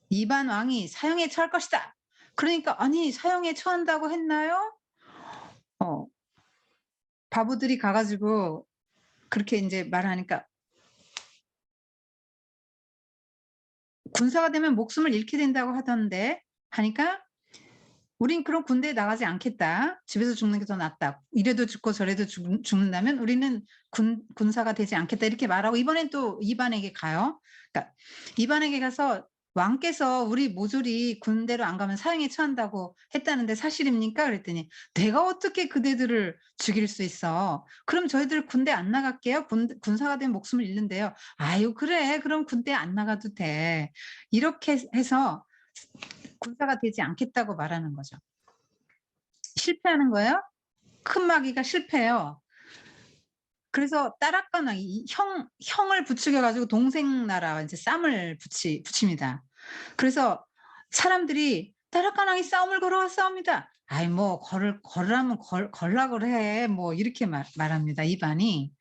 [SPEAKER 1] 이반 왕이 사형에 처할 것이다. 그러니까 아니 사형에 처한다고 했나요? 바보들이 가가지고 그렇게 이제 말하니까 군사가 되면 목숨을 잃게 된다고 하던데 하니까 우린 그런 군대에 나가지 않겠다. 집에서 죽는 게 더 낫다. 이래도 죽고 저래도 죽는다면 우리는 군사가 되지 않겠다. 이렇게 말하고 이번엔 또 이반에게 가요. 그러니까 이반에게 가서 왕께서 우리 모조리 군대로 안 가면 사형에 처한다고 했다는데 사실입니까? 그랬더니 내가 어떻게 그대들을 죽일 수 있어. 그럼 저희들 군대 안 나갈게요. 군사가 되면 목숨을 잃는데요. 아유 그래 그럼 군대 안 나가도 돼. 이렇게 해서 군사가 되지 않겠다고 말하는 거죠. 실패하는 거예요. 큰 마귀가 실패해요. 그래서 따라까나 형을 부추겨 가지고 동생 나라와 이제 쌈을 붙입니다. 그래서 사람들이 "따라까나이 싸움을 걸어왔사옵니다." "아이 뭐 걸으라면 걸라 그래." 뭐 이렇게 말합니다, 이반이.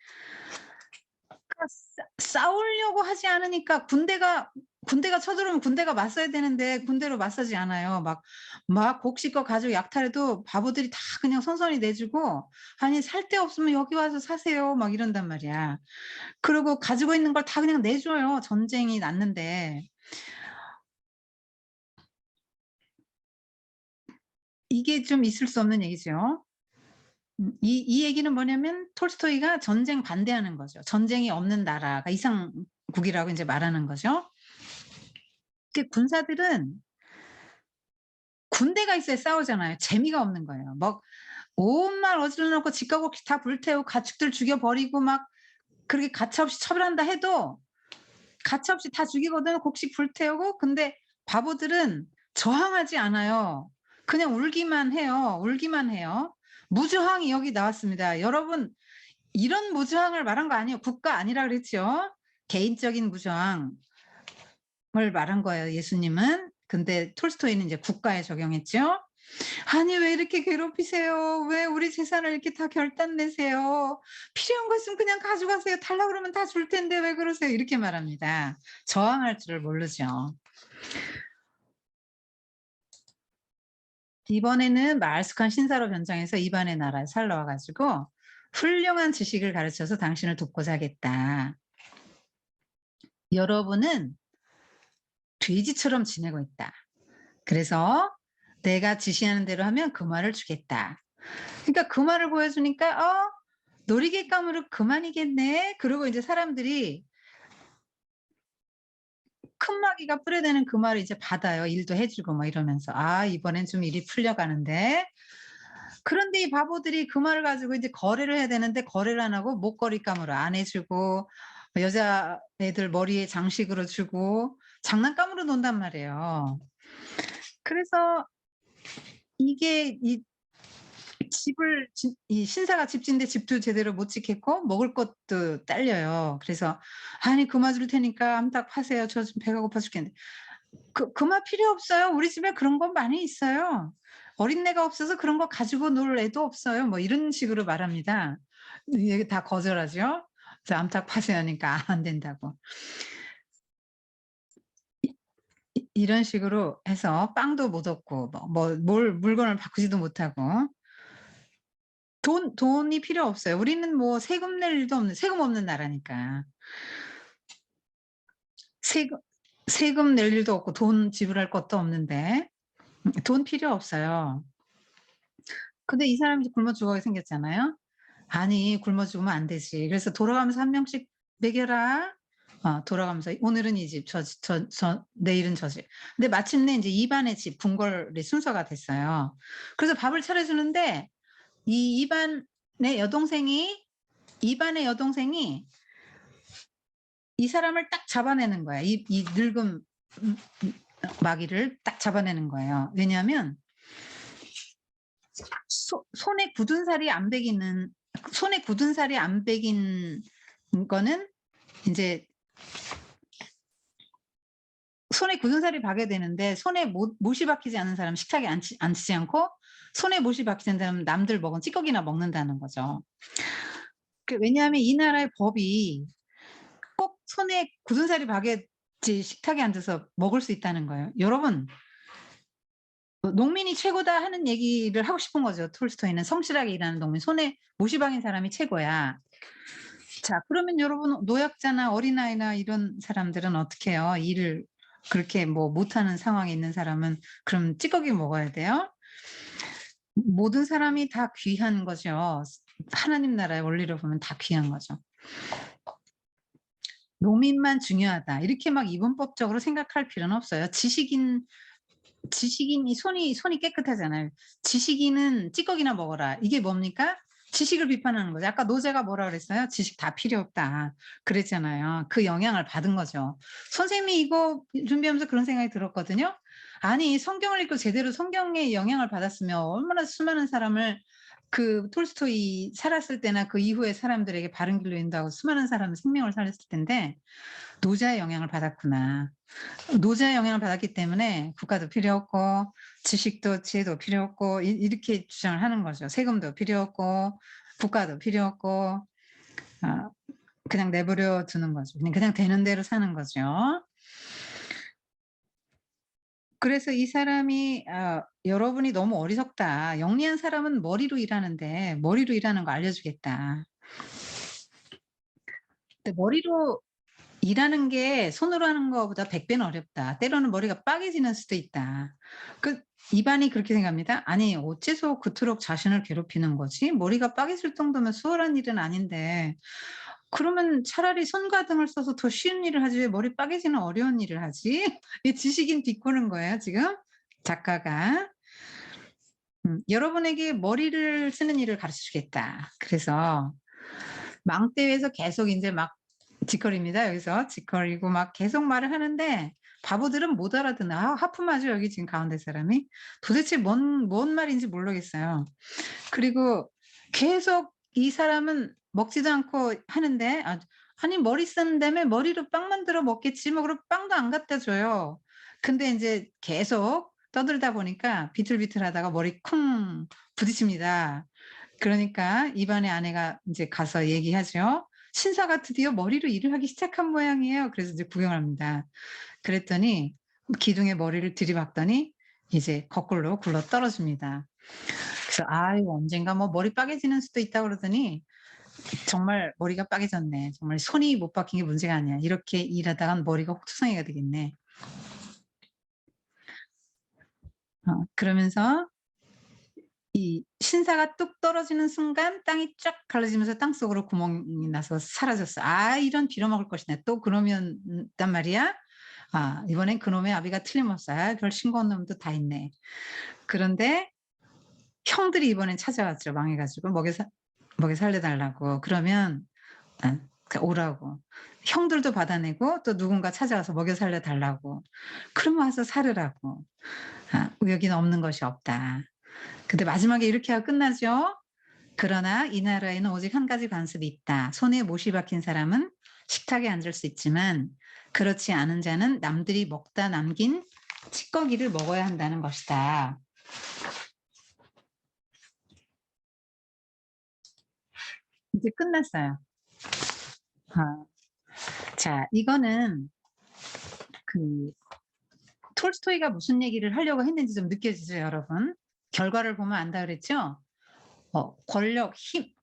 [SPEAKER 1] 그러니까 싸우려고 하지 않으니까 군대가 쳐들어오면 군대가 맞서야 되는데 군대로 맞서지 않아요. 막 곡식껏 가지고 약탈해도 바보들이 다 그냥 선선히 내주고 "아니 살 데 없으면 여기 와서 사세요." 막 이런단 말이야. 그리고 가지고 있는 걸 다 그냥 내줘요, 전쟁이 났는데. 이게 좀 있을 수 없는 얘기죠. 이 얘기는 뭐냐면 톨스토이가 전쟁 반대하는 거죠. 전쟁이 없는 나라가 이상국이라고 인제 말하는 거죠. 그 군사들은 군대가 있어야 싸우잖아요. 재미가 없는 거예요. 막 온말 어질러 놓고 집과 곡식 다 불태우고 가축들 죽여 버리고 막 그렇게 가차없이 처벌한다 해도 가차없이 다 죽이거든, 곡식 불태우고. 근데 바보들은 저항하지 않아요. 그냥 울기만 해요. 울기만 해요. 무저항이 여기 나왔습니다. 여러분, 이런 무저항을 말한 거 아니에요. 국가 아니라 그랬죠. 개인적인 무저항을 말한 거예요, 예수님은. 근데 톨스토이는 이제 국가에 적용했죠. "아니 왜 이렇게 괴롭히세요? 왜 우리 재산을 이렇게 다 결단 내세요? 필요한 거 있으면 그냥 가져가세요. 달라 그러면 다 줄 텐데 왜 그러세요?" 이렇게 말합니다. 저항할 줄을 모르죠. 이번에는 말쑥한 신사로 변장해서 이반의 나라에 살러 와 가지고 "훌륭한 지식을 가르쳐서 당신을 돕고자 하겠다. 여러분은 돼지처럼 지내고 있다. 그래서 내가 지시하는 대로 하면 그 말을 주겠다." 그러니까 그 말을 보여주니까 '어 놀이개감으로 그만이겠네.' 그러고 이제 사람들이 큰 마귀가 뿌려대는 그 말을 이제 받아요. 일도 해 주고 뭐 이러면서. '아 이번엔 좀 일이 풀려가는데.' 그런데 이 바보들이 그 말을 가지고 이제 거래를 해야 되는데 거래를 안 하고 목걸이감으로 안 해 주고 여자애들 머리에 장식으로 주고 장난감으로 논단 말이에요. 그래서 이게 이 신사가 집 짓는데 집도 제대로 못 짓겠고 먹을 것도 딸려요. 그래서 "아니 그만 줄 테니까 암탉 파세요. 저 지금 배가 고파 죽겠는데." 그 말 필요 없어요. 우리 집에 그런 거 많이 있어요. 어린애가 없어서 그런 거 가지고 놀 애도 없어요." 뭐 이런 식으로 말합니다. 이게 다 거절하죠. 그래서 "암탉 파세요." 하니까 안 된다고. 이런 식으로 해서 빵도 못 얻고 뭘 물건을 바꾸지도 못하고 돈이 필요 없어요. 우리는 뭐 세금 낼 일도 없는 세금 없는 나라니까. 세금 세금 낼 일도 없고 돈 지불할 것도 없는데 돈 필요 없어요. 근데 이 사람이 굶어 죽게 생겼잖아요. 아니 굶어 죽으면 안 되지. 그래서 돌아가면서 한 명씩 먹여라. 돌아가면서 오늘은 이 집 내일은 저 집. 근데 마침내 인제 이반의 집 궁궐이 순서가 됐어요. 그래서 밥을 차려 주는데 이 이반의 여동생이 이 사람을 딱 잡아내는 거야. 이 늙은 음 마귀를 딱 잡아내는 거예요. 왜냐하면 손에 굳은 살이 안 배기는 손에 굳은 살이 안 배긴 거는 인제 손에 굳은 살이 박여야 되는데 손에 못이 박히지 않은 사람은 식탁에 앉히지 않고 손에 못이 박히는 사람은 남들 먹은 찌꺼기나 먹는다는 거죠. 왜냐하면 이 나라의 법이 꼭 손에 굳은 살이 박여야지 식탁에 앉아서 먹을 수 있다는 거예요. 여러분 "농민이 최고다." 하는 얘기를 하고 싶은 거죠, 톨스토이는. 성실하게 일하는 농민. 손에 못이 박인 사람이 최고야. 자 그러면 여러분 노약자나 어린아이나 이런 사람들은 어떻게 해요? 일을 그렇게 뭐 못하는 상황에 있는 사람은 그럼 찌꺼기 먹어야 돼요? 모든 사람이 다 귀한 거죠. 하나님 나라의 원리로 보면 다 귀한 거죠. '농민만 중요하다.' 이렇게 막 이분법적으로 생각할 필요는 없어요. 지식인이 손이 깨끗하잖아요. "지식인은 찌꺼기나 먹어라." 이게 뭡니까? 지식을 비판하는 거죠. 아까 노제가 뭐라 그랬어요? "지식 다 필요 없다." 그랬잖아요. 그 영향을 받은 거죠. 선생님이 이거 준비하면서 그런 생각이 들었거든요. 아니 성경을 읽고 제대로 성경의 영향을 받았으면 얼마나 수많은 사람을 그 톨스토이 살았을 때나 그 이후의 사람들에게 바른 길로 인도하고 수많은 사람의 생명을 살렸을 텐데 노자의 영향을 받았구나. 노자의 영향을 받았기 때문에 국가도 필요 없고 지식도 지혜도 필요 없고 이렇게 주장을 하는 거죠. 세금도 필요 없고 국가도 필요 없고 그냥 내버려 두는 거죠. 그냥 되는 대로 사는 거죠. 그래서 이 사람이 "여러분이 너무 어리석다. 영리한 사람은 머리로 일하는데 머리로 일하는 거 알려주겠다." 근데 머리로 일하는 게 손으로 하는 거보다 100배는 어렵다. 때로는 머리가 빠개지는 수도 있다. 이반이 그렇게 생각합니다. 아니 어째서 그토록 자신을 괴롭히는 거지? 머리가 빠개질 정도면 수월한 일은 아닌데 그러면 차라리 손과 등을 써서 더 쉬운 일을 하지 왜 머리 빠개지는 어려운 일을 하지? 이 지식인 비꼬는 거예요 지금 작가가. 여러분에게 머리를 쓰는 일을 가르쳐 주겠다. 그래서 망대에서 계속 인제 막 짓거립니다. 여기서 짓거리고 막 계속 말을 하는데 바보들은 못 알아듣는 하품하죠 여기 지금 가운데 사람이. 도대체 뭔 말인지 모르겠어요. 그리고 계속 이 사람은 먹지도 않고 하는데 아니 머리 쓰는다며 머리로 빵 만들어 먹겠지 뭐 그럼 빵도 안 갖다 줘요. 근데 인제 계속 떠들다 보니까 비틀비틀하다가 머리 쿵 부딪힙니다. 그러니까 이반의 아내가 인제 가서 얘기하죠. "신사가 드디어 머리로 일을 하기 시작한 모양이에요." 그래서 이제 구경을 합니다. 그랬더니 기둥에 머리를 들이박더니 이제 거꾸로 굴러떨어집니다. 그래서 이거 언젠가 뭐 머리 빠개지는 수도 있다 그러더니 정말 머리가 빠개졌네. 정말 손이 못 박힌 게 문제가 아니야. 이렇게 일하다간 머리가 혹투성이가 되겠네. 그러면서 이 신사가 뚝 떨어지는 순간 땅이 쫙 갈라지면서 땅속으로 구멍이 나서 사라졌어. 이런 빌어먹을 것이네. 또 그러면 단 말이야. 이번엔 그놈의 아비가 틀림없어. 별 싱거운 놈도 다 있네. 그런데 형들이 이번엔 찾아왔죠. 망해 가지고 먹여 살려 달라고. 그러면 오라고. 형들도 받아내고 또 누군가 찾아와서 먹여 살려 달라고. 그러면 와서 살으라고. 여기는 없는 것이 없다. 근데 마지막에 이렇게 하고 끝나죠. 그러나 이 나라에는 오직 한 가지 관습이 있다. 손에 못이 박힌 사람은 식탁에 앉을 수 있지만 그렇지 않은 자는 남들이 먹다 남긴 찌꺼기를 먹어야 한다는 것이다. 이제 끝났어요. 자, 이거는 그 톨스토이가 무슨 얘기를 하려고 했는지 좀 느껴지죠, 여러분? 결과를 보면 안다 그랬죠? 권력,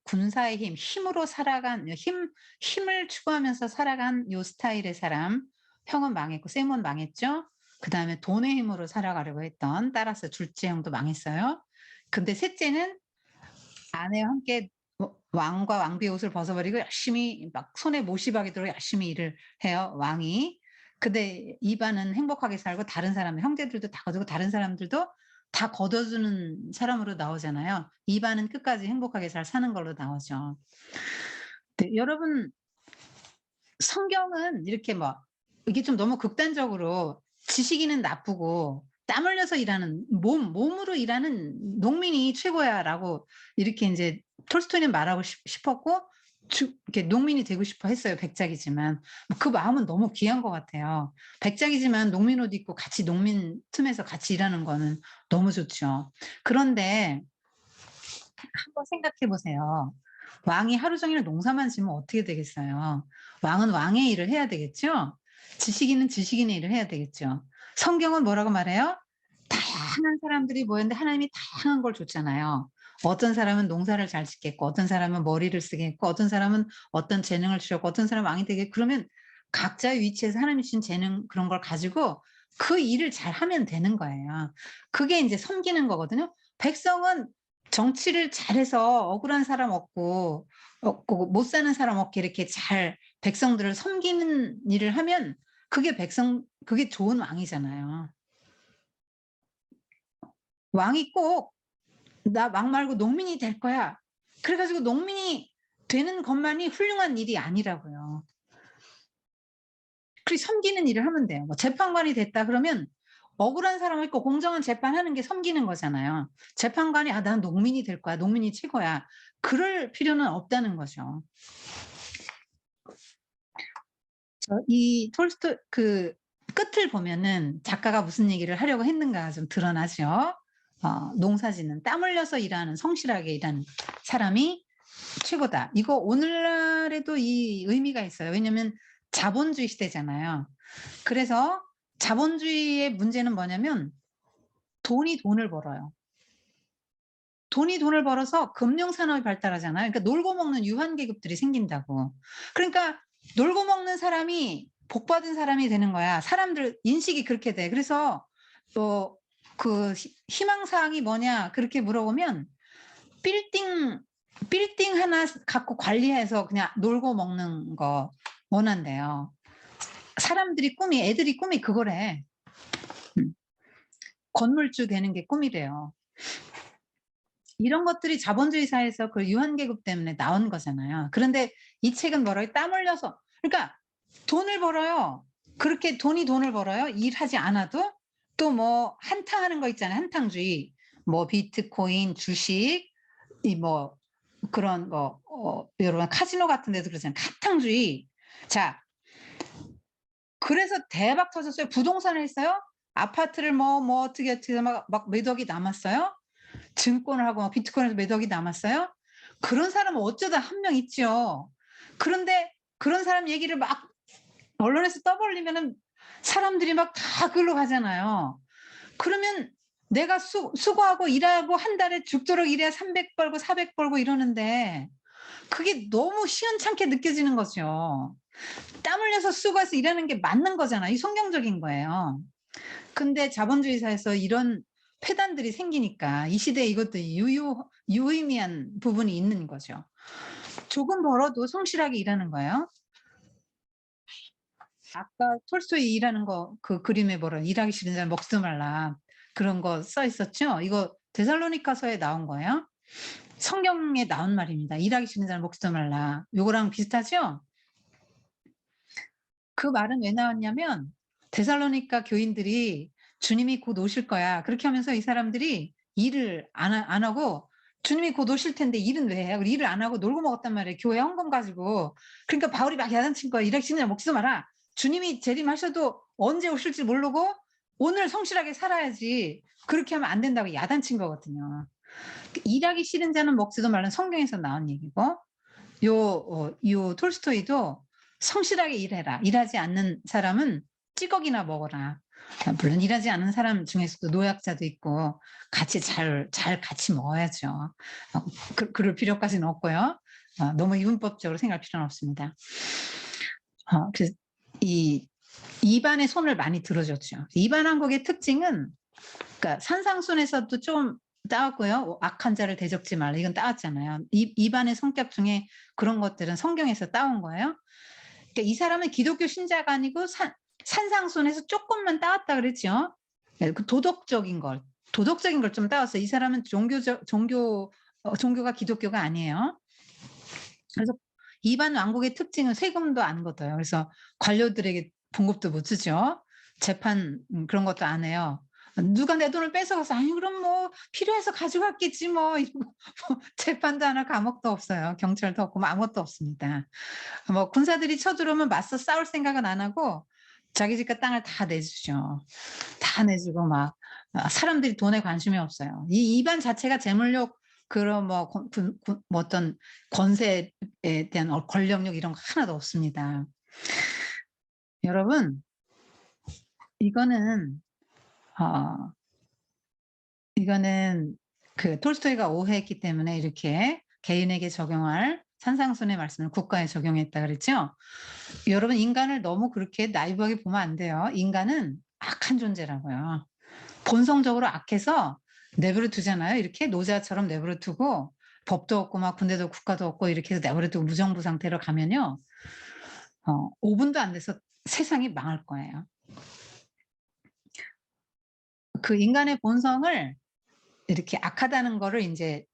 [SPEAKER 1] 군사의 힘으로 살아간 힘을 추구하면서 살아간 요 스타일의 사람, 형은 망했고 샘은 망했죠. 그다음에 돈의 힘으로 살아가려고 했던 따라서 둘째 형도 망했어요. 근데 셋째는 아내와 함께 왕과 왕비의 옷을 벗어버리고 열심히 막 손에 못이 박이도록 열심히 일을 해요, 왕이. 근데 이반은 행복하게 살고 다른 사람 형제들도 다 거두고 다른 사람들도 다 걷어주는 사람으로 나오잖아요. 이반은 끝까지 행복하게 잘 사는 걸로 나오죠. 네, 여러분 성경은 이렇게 이게 좀 너무 극단적으로 지식인은 나쁘고 땀 흘려서 일하는 몸으로 일하는 농민이 최고야라고 이렇게 인제 톨스토이는 말하고 싶었고 이렇게 농민이 되고 싶어 했어요, 백작이지만. 그 마음은 너무 귀한 것 같아요. 백작이지만 농민 옷 입고 같이 농민 틈에서 같이 일하는 거는 너무 좋죠. 그런데 한번 생각해 보세요. 왕이 하루 종일 농사만 지면 어떻게 되겠어요? 왕은 왕의 일을 해야 되겠죠? 지식인은 지식인의 일을 해야 되겠죠? 성경은 뭐라고 말해요? 다양한 사람들이 모였는데 하나님이 다양한 걸 줬잖아요. 어떤 사람은 농사를 잘 짓겠고 어떤 사람은 머리를 쓰겠고 어떤 사람은 어떤 재능을 주셨고 어떤 사람은 왕이 되겠고 그러면 각자의 위치에서 하나님이 주신 재능 그런 걸 가지고 그 일을 잘하면 되는 거예요. 그게 인제 섬기는 거거든요. 백성은 정치를 잘해서 억울한 사람 없고 못 사는 사람 없게 이렇게 잘 백성들을 섬기는 일을 하면 그게 좋은 왕이잖아요. 왕이 꼭 "나 왕 말고 농민이 될 거야." 그래 가지고 농민이 되는 것만이 훌륭한 일이 아니라고요. 섬기는 일을 하면 돼요. 재판관이 됐다 그러면 억울한 사람을 있고 공정한 재판하는 게 섬기는 거잖아요. 재판관이 난 농민이 될 거야. 농민이 최고야. 그럴 필요는 없다는 거죠. 이 톨스토이 그 끝을 보면은 작가가 무슨 얘기를 하려고 했는가가 좀 드러나죠. 농사짓는 땀 흘려서 일하는 성실하게 일하는 사람이 최고다. 이거 오늘날에도 이 의미가 있어요. 왜냐면 자본주의 시대잖아요. 그래서 자본주의의 문제는 뭐냐면 돈이 돈을 벌어요. 돈이 돈을 벌어서 금융산업이 발달하잖아요. 그러니까 놀고 먹는 유한계급들이 생긴다고. 그러니까 놀고 먹는 사람이 복받은 사람이 되는 거야. 사람들 인식이 그렇게 돼. 그래서 그 희망사항이 뭐냐 그렇게 물어보면 빌딩 하나 갖고 관리해서 그냥 놀고 먹는 거 원한대요. 애들이 꿈이 그거래. 건물주 되는 게 꿈이래요. 이런 것들이 자본주의 사회에서 그 유한계급 때문에 나온 거잖아요. 그런데 이 책은 뭐라고 땀 흘려서 그러니까 돈을 벌어요. 그렇게 돈을 벌어요. 일하지 않아도 또 뭐 한탕하는 거 있잖아요. 한탕주의. 뭐 비트코인, 주식, 뭐 그런 거 여러분 카지노 같은 데도 그러잖아요. 한탕주의. 자, 그래서 대박 터졌어요. 부동산을 했어요. 아파트를 뭐 어떻게 막 몇 억이 남았어요. 증권을 하고 막 비트코인에서 몇 억이 남았어요. 그런 사람은 어쩌다 한 명 있죠. 그런데 그런 사람 얘기를 막 언론에서 떠벌리면은 사람들이 막 다 글로 가잖아요. 그러면 내가 수고하고 일하고 한 달에 죽도록 일해야 300 벌고 400 벌고 이러는데 그게 너무 시원찮게 느껴지는 거죠. 땀 흘려서 수고해서 일하는 게 맞는 거잖아요. 이 성경적인 거예요. 근데 자본주의 사회에서 이런 폐단들이 생기니까 이 시대에 이것도 유의미한 부분이 있는 거죠. 조금 벌어도 성실하게 일하는 거예요. 아까 톨스토이 일하는 거 그 그림에 보라 일하기 싫은 자는 먹지도 말라 그런 거 써 있었죠. 이거 데살로니가서에 나온 거예요. 성경에 나온 말입니다. 일하기 싫은 자는 먹지도 말라. 요거랑 비슷하죠? 그 말은 왜 나왔냐면 데살로니가 교인들이 주님이 곧 오실 거야. 그렇게 하면서 이 사람들이 일을 안 하고 주님이 곧 오실 텐데 일은 왜 해? 일을 안 하고 놀고 먹었단 말이에요. 교회 헌금 가지고. 그러니까 바울이 막 야단친 거야. 일하기 싫은 자 먹지도 마라. 주님이 재림하셔도 언제 오실지 모르고 오늘 성실하게 살아야지. 그렇게 하면 안 된다고 야단친 거거든요. 일하기 싫은 자는 먹지도 말라는 성경에서 나온 얘기고 요 톨스토이도 성실하게 일해라. 일하지 않는 사람은 찌꺼기나 먹어라. 물론 일하지 않는 사람 중에서도 노약자도 있고 같이 잘 같이 먹어야죠. 그럴 필요까지는 없고요. 너무 이분법적으로 생각할 필요는 없습니다. 그래서 이 이반의 손을 많이 들어줬죠. 이반 한국의 특징은 그러니까 산상순에서도 좀 따왔고요. 악한 자를 대적지 말라. 이건 따왔잖아요. 이반의 성격 중에 그런 것들은 성경에서 따온 거예요. 그러니까 이 사람은 기독교 신자가 아니고 산상순에서 조금만 따왔다 그랬죠. 그 도덕적인 걸 좀 따왔어요. 이 사람은 종교가 기독교가 아니에요. 그래서 이반 왕국의 특징은 세금도 안 걷어요. 그래서 관료들에게 봉급도 못 주죠. 재판 그런 것도 안 해요. 누가 내 돈을 뺏어가서 아니 그럼 뭐 필요해서 가져갔겠지 뭐 이러고 재판도 하나 감옥도 없어요. 경찰도 없고 뭐 아무것도 없습니다. 뭐 군사들이 쳐들어오면 맞서 싸울 생각은 안 하고 자기 집과 땅을 다 내주죠. 다 내주고 막 사람들이 돈에 관심이 없어요. 이 이반 자체가 재물욕 그런 뭐 어떤 권세에 대한 권력욕 이런 거 하나도 없습니다. 여러분 이거는 그 톨스토이가 오해했기 때문에 이렇게 개인에게 적용할 산상순의 말씀을 국가에 적용했다 그랬죠. 여러분 인간을 너무 그렇게 나이브하게 보면 안 돼요. 인간은 악한 존재라고요. 본성적으로 악해서 내버려 두잖아요. 이렇게 노자처럼 내버려 두고 법도 없고 막 군대도 국가도 없고 이렇게 해서 내버려 두고 무정부 상태로 가면요. 5분도 안 돼서 세상이 망할 거예요. 그 인간의 본성을 이렇게 악하다는 거를 이제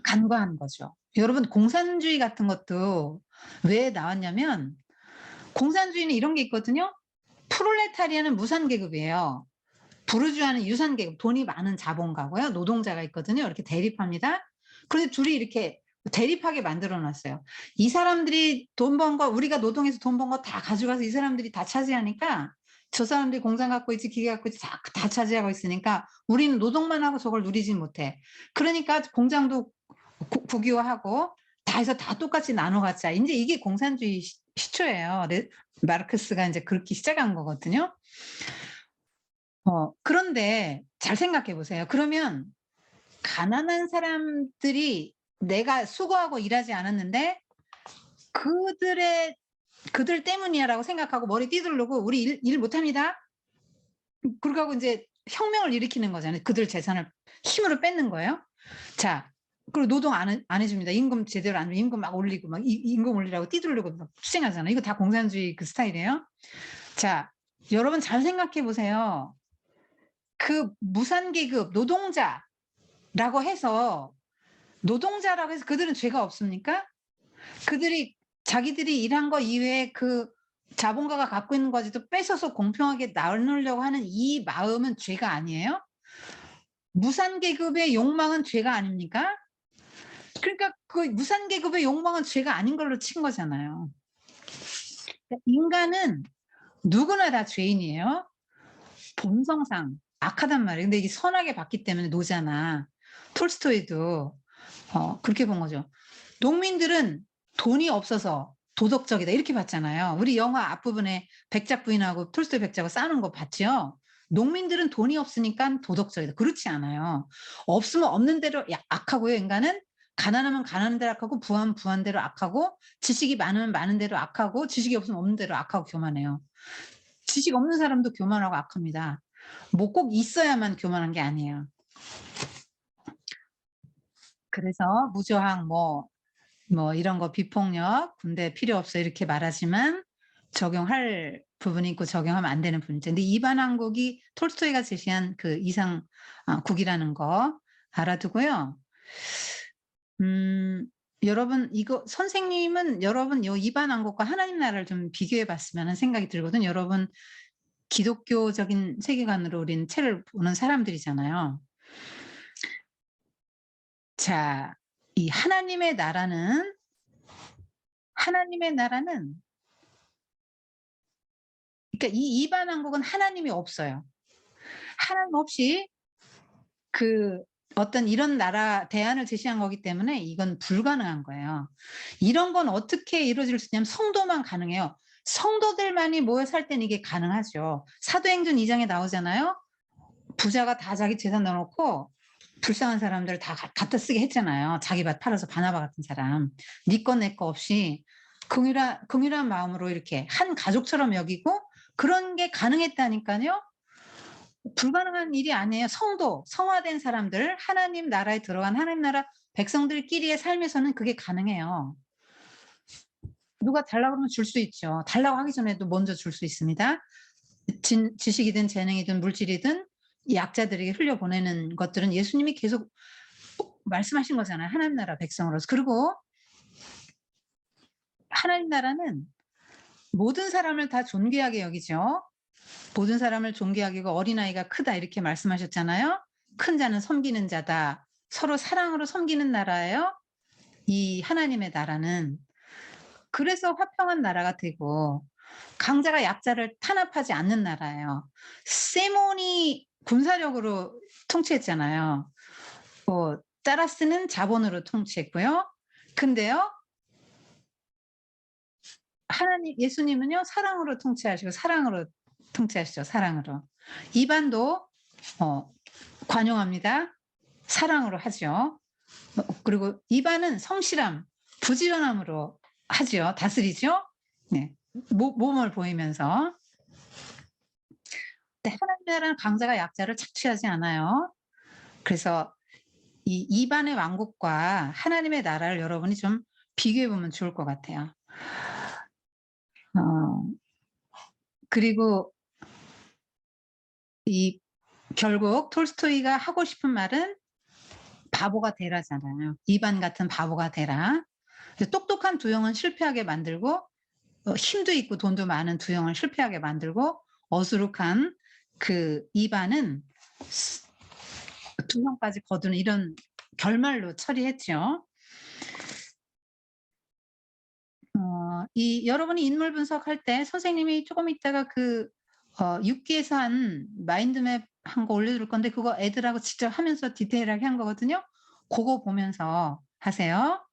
[SPEAKER 1] 간과한 거죠. 여러분 공산주의 같은 것도 왜 나왔냐면 공산주의는 이런 게 있거든요. 프롤레타리아는 무산계급이에요. 부르주아는 유산계급, 돈이 많은 자본가고요. 노동자가 있거든요. 이렇게 대립합니다. 그런데 둘이 이렇게 대립하게 만들어 놨어요. 이 사람들이 돈 번 거, 우리가 노동해서 돈 번 거 다 가져가서 이 사람들이 다 차지하니까, 저 사람들이 공장 갖고 있지, 기계 갖고 있지, 다 차지하고 있으니까 우리는 노동만 하고 저걸 누리진 못해. 그러니까 공장도 국유화하고 다 해서 다 똑같이 나눠 갖자. 이제 이게 공산주의 시초예요. 마르크스가 이제 그렇게 시작한 거거든요. 그런데 잘 생각해 보세요. 그러면 가난한 사람들이 내가 수고하고 일하지 않았는데 그들 때문이야라고 생각하고 머리 띠들르고 우리 일 못합니다. 그러고 하고 이제 혁명을 일으키는 거잖아요. 그들 재산을 힘으로 뺏는 거예요. 자, 그리고 노동 안 해줍니다. 임금 제대로 안 주면 임금 막 올리고 막 임금 올리라고 띠들르고 막 투쟁하잖아요. 이거 다 공산주의 그 스타일이에요. 자, 여러분 잘 생각해 보세요. 그 무산계급 노동자라고 해서 그들은 죄가 없습니까? 그들이 자기들이 일한 거 이외에 그 자본가가 갖고 있는 거지도 뺏어서 공평하게 나누려고 하는 이 마음은 죄가 아니에요? 무산계급의 욕망은 죄가 아닙니까? 그러니까 그 무산계급의 욕망은 죄가 아닌 걸로 친 거잖아요. 그러니까 인간은 누구나 다 죄인이에요. 본성상 악하단 말이에요. 근데 이게 선하게 봤기 때문에 노자나 톨스토이도 그렇게 본 거죠. 농민들은 돈이 없어서 도덕적이다 이렇게 봤잖아요. 우리 영화 앞부분에 백작 부인하고 톨스토이 백작을 싸우는 거 봤죠? 농민들은 돈이 없으니까 도덕적이다. 그렇지 않아요. 없으면 없는 대로 악하고요. 인간은 가난하면 가난한 대로 악하고 부하면 부한 대로 악하고 지식이 많으면 많은 대로 악하고 지식이 없으면 없는 대로 악하고 교만해요. 지식 없는 사람도 교만하고 악합니다. 뭐 꼭 있어야만 교만한 게 아니에요. 그래서 무저항 뭐 이런 거 비폭력, 군대 필요 없어 이렇게 말하지만 적용할 부분이 있고 적용하면 안 되는 부분이 있죠. 근데 이반항국이 톨스토이가 제시한 그 이상국이라는 거 알아두고요. 여러분 이거 선생님은 여러분 요 이반항국과 하나님 나라를 좀 비교해 봤으면 하는 생각이 들거든요. 여러분 기독교적인 세계관으로 우린 책을 보는 사람들이잖아요. 자, 이 하나님의 나라는 그러니까 이 이반왕국은 하나님이 없어요. 하나님 없이 그 어떤 이런 나라 대안을 제시한 거기 때문에 이건 불가능한 거예요. 이런 건 어떻게 이루어질 수 있냐면 성도만 가능해요. 성도들만이 모여 살 때는 이게 가능하죠. 사도행전 2장에 나오잖아요. 부자가 다 자기 재산 넣어놓고 불쌍한 사람들을 다 갖다 쓰게 했잖아요. 자기 밭 팔아서 바나바 같은 사람. 네 거 내 거 없이 긍휼한 마음으로 이렇게 한 가족처럼 여기고 그런 게 가능했다니까요. 불가능한 일이 아니에요. 성화된 사람들, 하나님 나라에 들어간 하나님 나라 백성들끼리의 삶에서는 그게 가능해요. 누가 달라고 그러면 줄 수 있죠. 달라고 하기 전에도 먼저 줄 수 있습니다. 지식이든 재능이든 물질이든 약자들에게 흘려보내는 것들은 예수님이 계속 말씀하신 거잖아요. 하나님 나라 백성으로서. 그리고 하나님 나라는 모든 사람을 다 존귀하게 여기죠. 모든 사람을 존귀하게 여기고 어린아이가 크다 이렇게 말씀하셨잖아요. 큰 자는 섬기는 자다. 서로 사랑으로 섬기는 나라예요. 이 하나님의 나라는. 그래서 화평한 나라가 되고 강자가 약자를 탄압하지 않는 나라예요. 세몬이 군사력으로 통치했잖아요. 짜라스는 자본으로 통치했고요. 근데요, 예수님은요, 사랑으로 통치하시고, 사랑으로 통치하시죠, 사랑으로. 이반도, 관용합니다. 사랑으로 하죠. 그리고 이반은 성실함, 부지런함으로 하죠. 다스리죠. 네. 모범을 보이면서. 근데 하나님 나라는 강자가 약자를 착취하지 않아요. 그래서 이 이반의 왕국과 하나님의 나라를 여러분이 좀 비교해 보면 좋을 것 같아요. 그리고 결국 톨스토이가 하고 싶은 말은 바보가 되라잖아요. 이반 같은 바보가 되라. 똑똑한 두 형은 실패하게 만들고 힘도 있고 돈도 많은 두 형을 실패하게 만들고 어수룩한 그 입안은 두성까지 거두는 이런 결말로 처리했죠. 이 여러분이 인물 분석할 때 선생님이 조금 있다가 그 6기에서 한 마인드맵 한 거 올려줄 건데 그거 애들하고 직접 하면서 디테일하게 한 거거든요. 그거 보면서 하세요.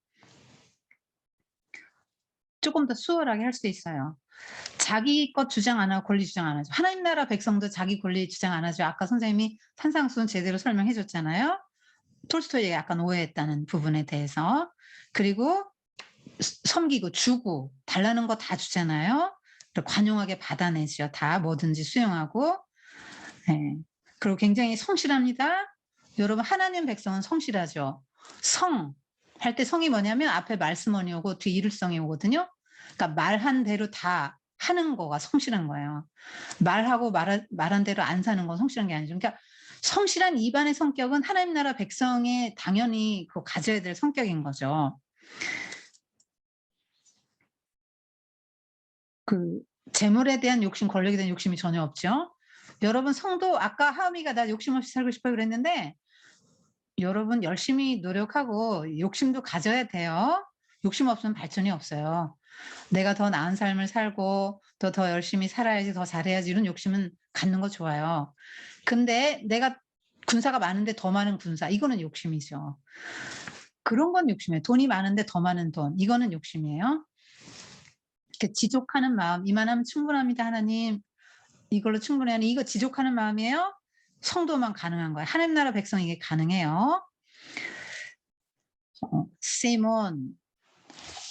[SPEAKER 1] 조금 더 수월하게 할 수 있어요. 자기 것 주장 안 하고 권리 주장 안 하죠. 하나님 나라 백성도 자기 권리 주장 안 하죠. 아까 선생님이 산상수훈 제대로 설명해 줬잖아요. 톨스토이가 약간 오해했다는 부분에 대해서. 그리고 섬기고 주고 달라는 거 다 주잖아요. 관용하게 받아내죠. 다 뭐든지 수용하고. 네. 그리고 굉장히 성실합니다. 여러분 하나님 백성은 성실하죠. 성 할 때 성이 뭐냐면 앞에 말씀원이 오고 뒤에 이룰성이 오거든요. 그러니까 말한 대로 다 하는 거가 성실한 거예요. 말하고 말한 대로 안 사는 건 성실한 게 아니죠. 그러니까 성실한 이반의 성격은 하나님 나라 백성의 당연히 그 가져야 될 성격인 거죠. 그 재물에 대한 욕심, 권력에 대한 욕심이 전혀 없죠. 여러분 성도 아까 하은이가 나 욕심 없이 살고 싶어요 그랬는데 여러분 열심히 노력하고 욕심도 가져야 돼요. 욕심 없으면 발전이 없어요. 내가 더 나은 삶을 살고 더 열심히 살아야지 더 잘해야지 이런 욕심은 갖는 거 좋아요. 근데 내가 군사가 많은데 더 많은 군사 이거는 욕심이죠. 그런 건 욕심이에요. 돈이 많은데 더 많은 돈 이거는 욕심이에요. 이렇게 지족하는 마음 이만하면 충분합니다 하나님. 이걸로 충분해요. 이거 지족하는 마음이에요. 성도만 가능한 거예요. 하나님 나라 백성 이게 가능해요. 쌤은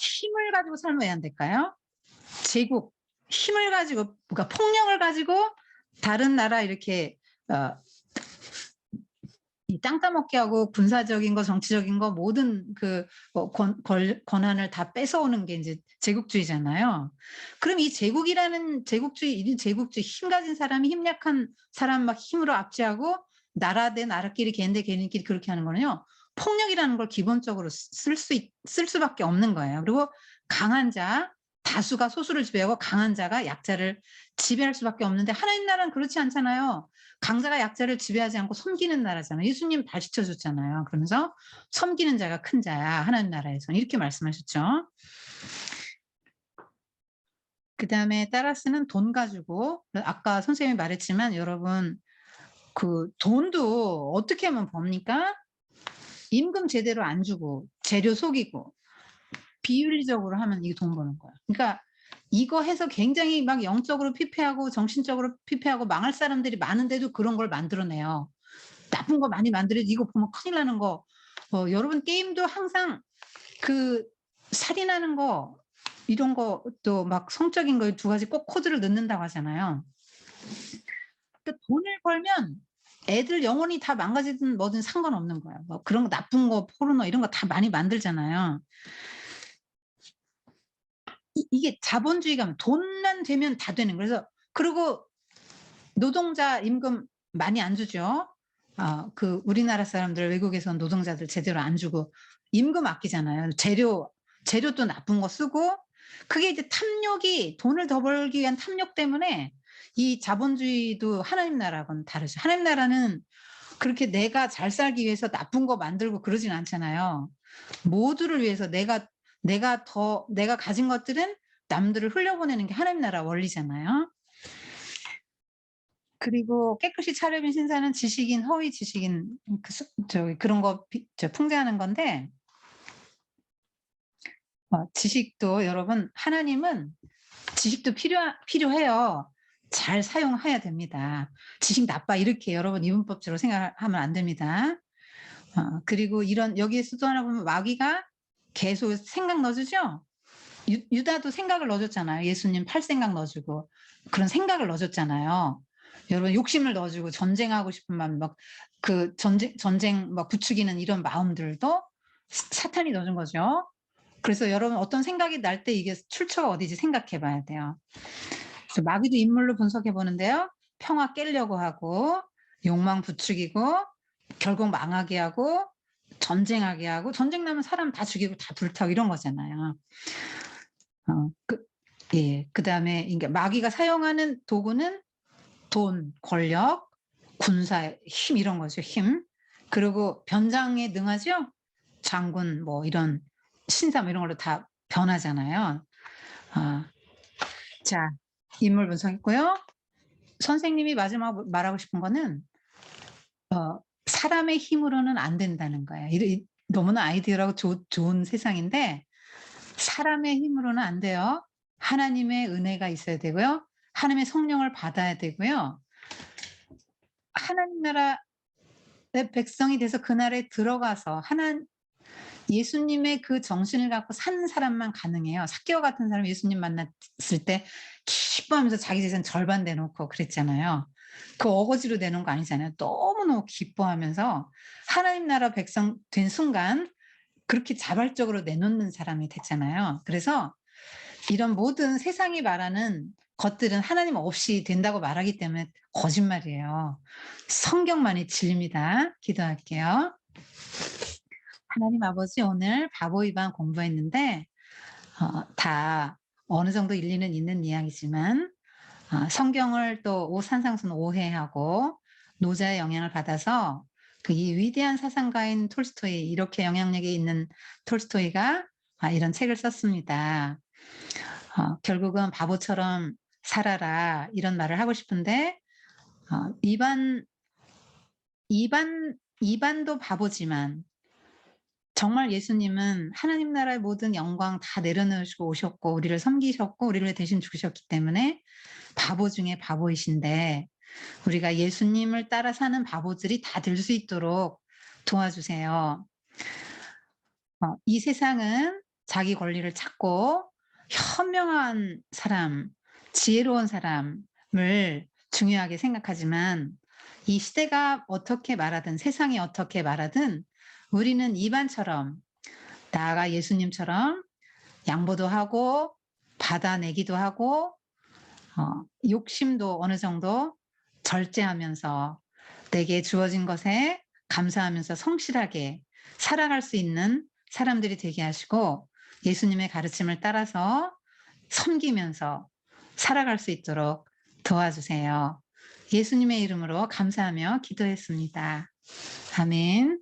[SPEAKER 1] 힘을 가지고 살면 왜 안 될까요? 제국 힘을 가지고 그러니까 폭력을 가지고 다른 나라 이렇게 이 땅 따먹게 하고 군사적인 거 정치적인 거 모든 그뭐 권한을 다 뺏어오는 게 이제 제국주의잖아요. 그럼 이 제국주의 힘 가진 사람이 힘 약한 사람 막 힘으로 압제하고 나라 대 나라끼리 개인 대 개인끼리 그렇게 하는 거는요. 폭력이라는 걸 기본적으로 쓸 수밖에 없는 거예요. 그리고 강한 자 다수가 소수를 지배하고 강한 자가 약자를 지배할 수밖에 없는데 하나님 나라는 그렇지 않잖아요. 강자가 약자를 지배하지 않고 섬기는 나라잖아요. 예수님 발시켜 줬잖아요. 그러면서 섬기는 자가 큰 자야. 하나님 나라에서는 이렇게 말씀하셨죠. 그다음에 따라서는 돈 가지고 아까 선생님이 말했지만 여러분 그 돈도 어떻게 하면 법니까? 임금 제대로 안 주고 재료 속이고 비윤리적으로 하면 이게 돈 버는 거야. 그러니까 이거 해서 굉장히 막 영적으로 피폐하고 정신적으로 피폐하고 망할 사람들이 많은데도 그런 걸 만들어내요. 나쁜 거 많이 만들어도 이거 보면 큰일 나는 거. 여러분 게임도 항상 그 살인하는 거 이런 것도 막 성적인 거 두 가지 꼭 코드를 넣는다고 하잖아요. 그러니까 돈을 벌면 애들 영혼이 다 망가지든 뭐든 상관없는 거예요. 뭐 그런 거 나쁜 거 포르노 이런 거 다 많이 만들잖아요. 이게 자본주의가 돈만 되면 다 되는 거예요. 그래서 그리고 노동자 임금 많이 안 주죠. 그 우리나라 사람들 외국에선 노동자들 제대로 안 주고 임금 아끼잖아요. 재료도 나쁜 거 쓰고 그게 이제 탐욕이 돈을 더 벌기 위한 탐욕 때문에 이 자본주의도 하나님 나라하고는 다르죠. 하나님 나라는 그렇게 내가 잘 살기 위해서 나쁜 거 만들고 그러진 않잖아요. 모두를 위해서 내가 가진 것들은 남들을 흘려보내는 게 하나님 나라 원리잖아요. 그리고 깨끗이 차려입은 신사는 지식인, 허위 지식인 그런 거 풍자하는 건데 지식도 여러분 하나님은 지식도 필요해요. 잘 사용해야 됩니다. 지식 나빠 이렇게 여러분 이분법적으로 생각하면 안 됩니다. 그리고 이런 여기에서 또 하나 보면 마귀가 계속 생각 넣어주죠. 유다도 생각을 넣어줬잖아요. 예수님 팔 생각 넣어주고 그런 생각을 넣어줬잖아요. 여러분 욕심을 넣어주고 전쟁하고 싶은 마음 막 그 전쟁 막 부추기는 이런 마음들도 사탄이 넣어준 거죠. 그래서 여러분 어떤 생각이 날 때 이게 출처가 어디지 생각해 봐야 돼요. 그래서 마귀도 인물로 분석해 보는데요. 평화 깨려고 하고 욕망 부추기고 결국 망하게 하고 전쟁하게 하고 전쟁 나면 사람 다 죽이고 다 불타고 이런 거잖아요. 예. 그다음에 그러니까 마귀가 사용하는 도구는 돈, 권력, 군사의 힘 이런 거죠. 힘. 그리고 변장에 능하죠. 장군 뭐 이런 신사 뭐 이런 걸로 다 변하잖아요. 아, 자, 인물 분석했고요. 선생님이 마지막 말하고 싶은 거는 사람의 힘으로는 안 된다는 거예요. 너무나 아이디어라고 좋은 세상인데 사람의 힘으로는 안 돼요. 하나님의 은혜가 있어야 되고요. 하나님의 성령을 받아야 되고요. 하나님 나라의 백성이 돼서 그 나라에 들어가서 예수님의 그 정신을 갖고 사는 사람만 가능해요. 삭개오 같은 사람 예수님 만났을 때 기뻐하면서 자기 재산 절반 내놓고 그랬잖아요. 그 어거지로 내놓은 거 아니잖아요. 너무너무 기뻐하면서 하나님 나라 백성 된 순간 그렇게 자발적으로 내놓는 사람이 됐잖아요. 그래서 이런 모든 세상이 말하는 것들은 하나님 없이 된다고 말하기 때문에 거짓말이에요. 성경만이 진리입니다. 기도할게요. 하나님 아버지, 오늘 바보 위반 공부했는데 다 어느 정도 일리는 있는 이야기지만 성경을 또 오산상순 오해하고 노자의 영향을 받아서 이 위대한 사상가인 톨스토이, 이렇게 영향력이 있는 톨스토이가 이런 책을 썼습니다. 결국은 바보처럼 살아라 이런 말을 하고 싶은데 이반도 바보지만 정말 예수님은 하나님 나라의 모든 영광 다 내려놓으시고 오셨고 우리를 섬기셨고 우리를 대신 죽으셨기 때문에 바보 중에 바보이신데 우리가 예수님을 따라 사는 바보들이 다 될 수 있도록 도와주세요. 이 세상은 자기 권리를 찾고 현명한 사람, 지혜로운 사람을 중요하게 생각하지만 이 시대가 어떻게 말하든 세상이 어떻게 말하든 우리는 이반처럼 나아가 예수님처럼 양보도 하고 받아내기도 하고 욕심도 어느 정도 절제하면서 내게 주어진 것에 감사하면서 성실하게 살아갈 수 있는 사람들이 되게 하시고 예수님의 가르침을 따라서 섬기면서 살아갈 수 있도록 도와주세요. 예수님의 이름으로 감사하며 기도했습니다. 아멘.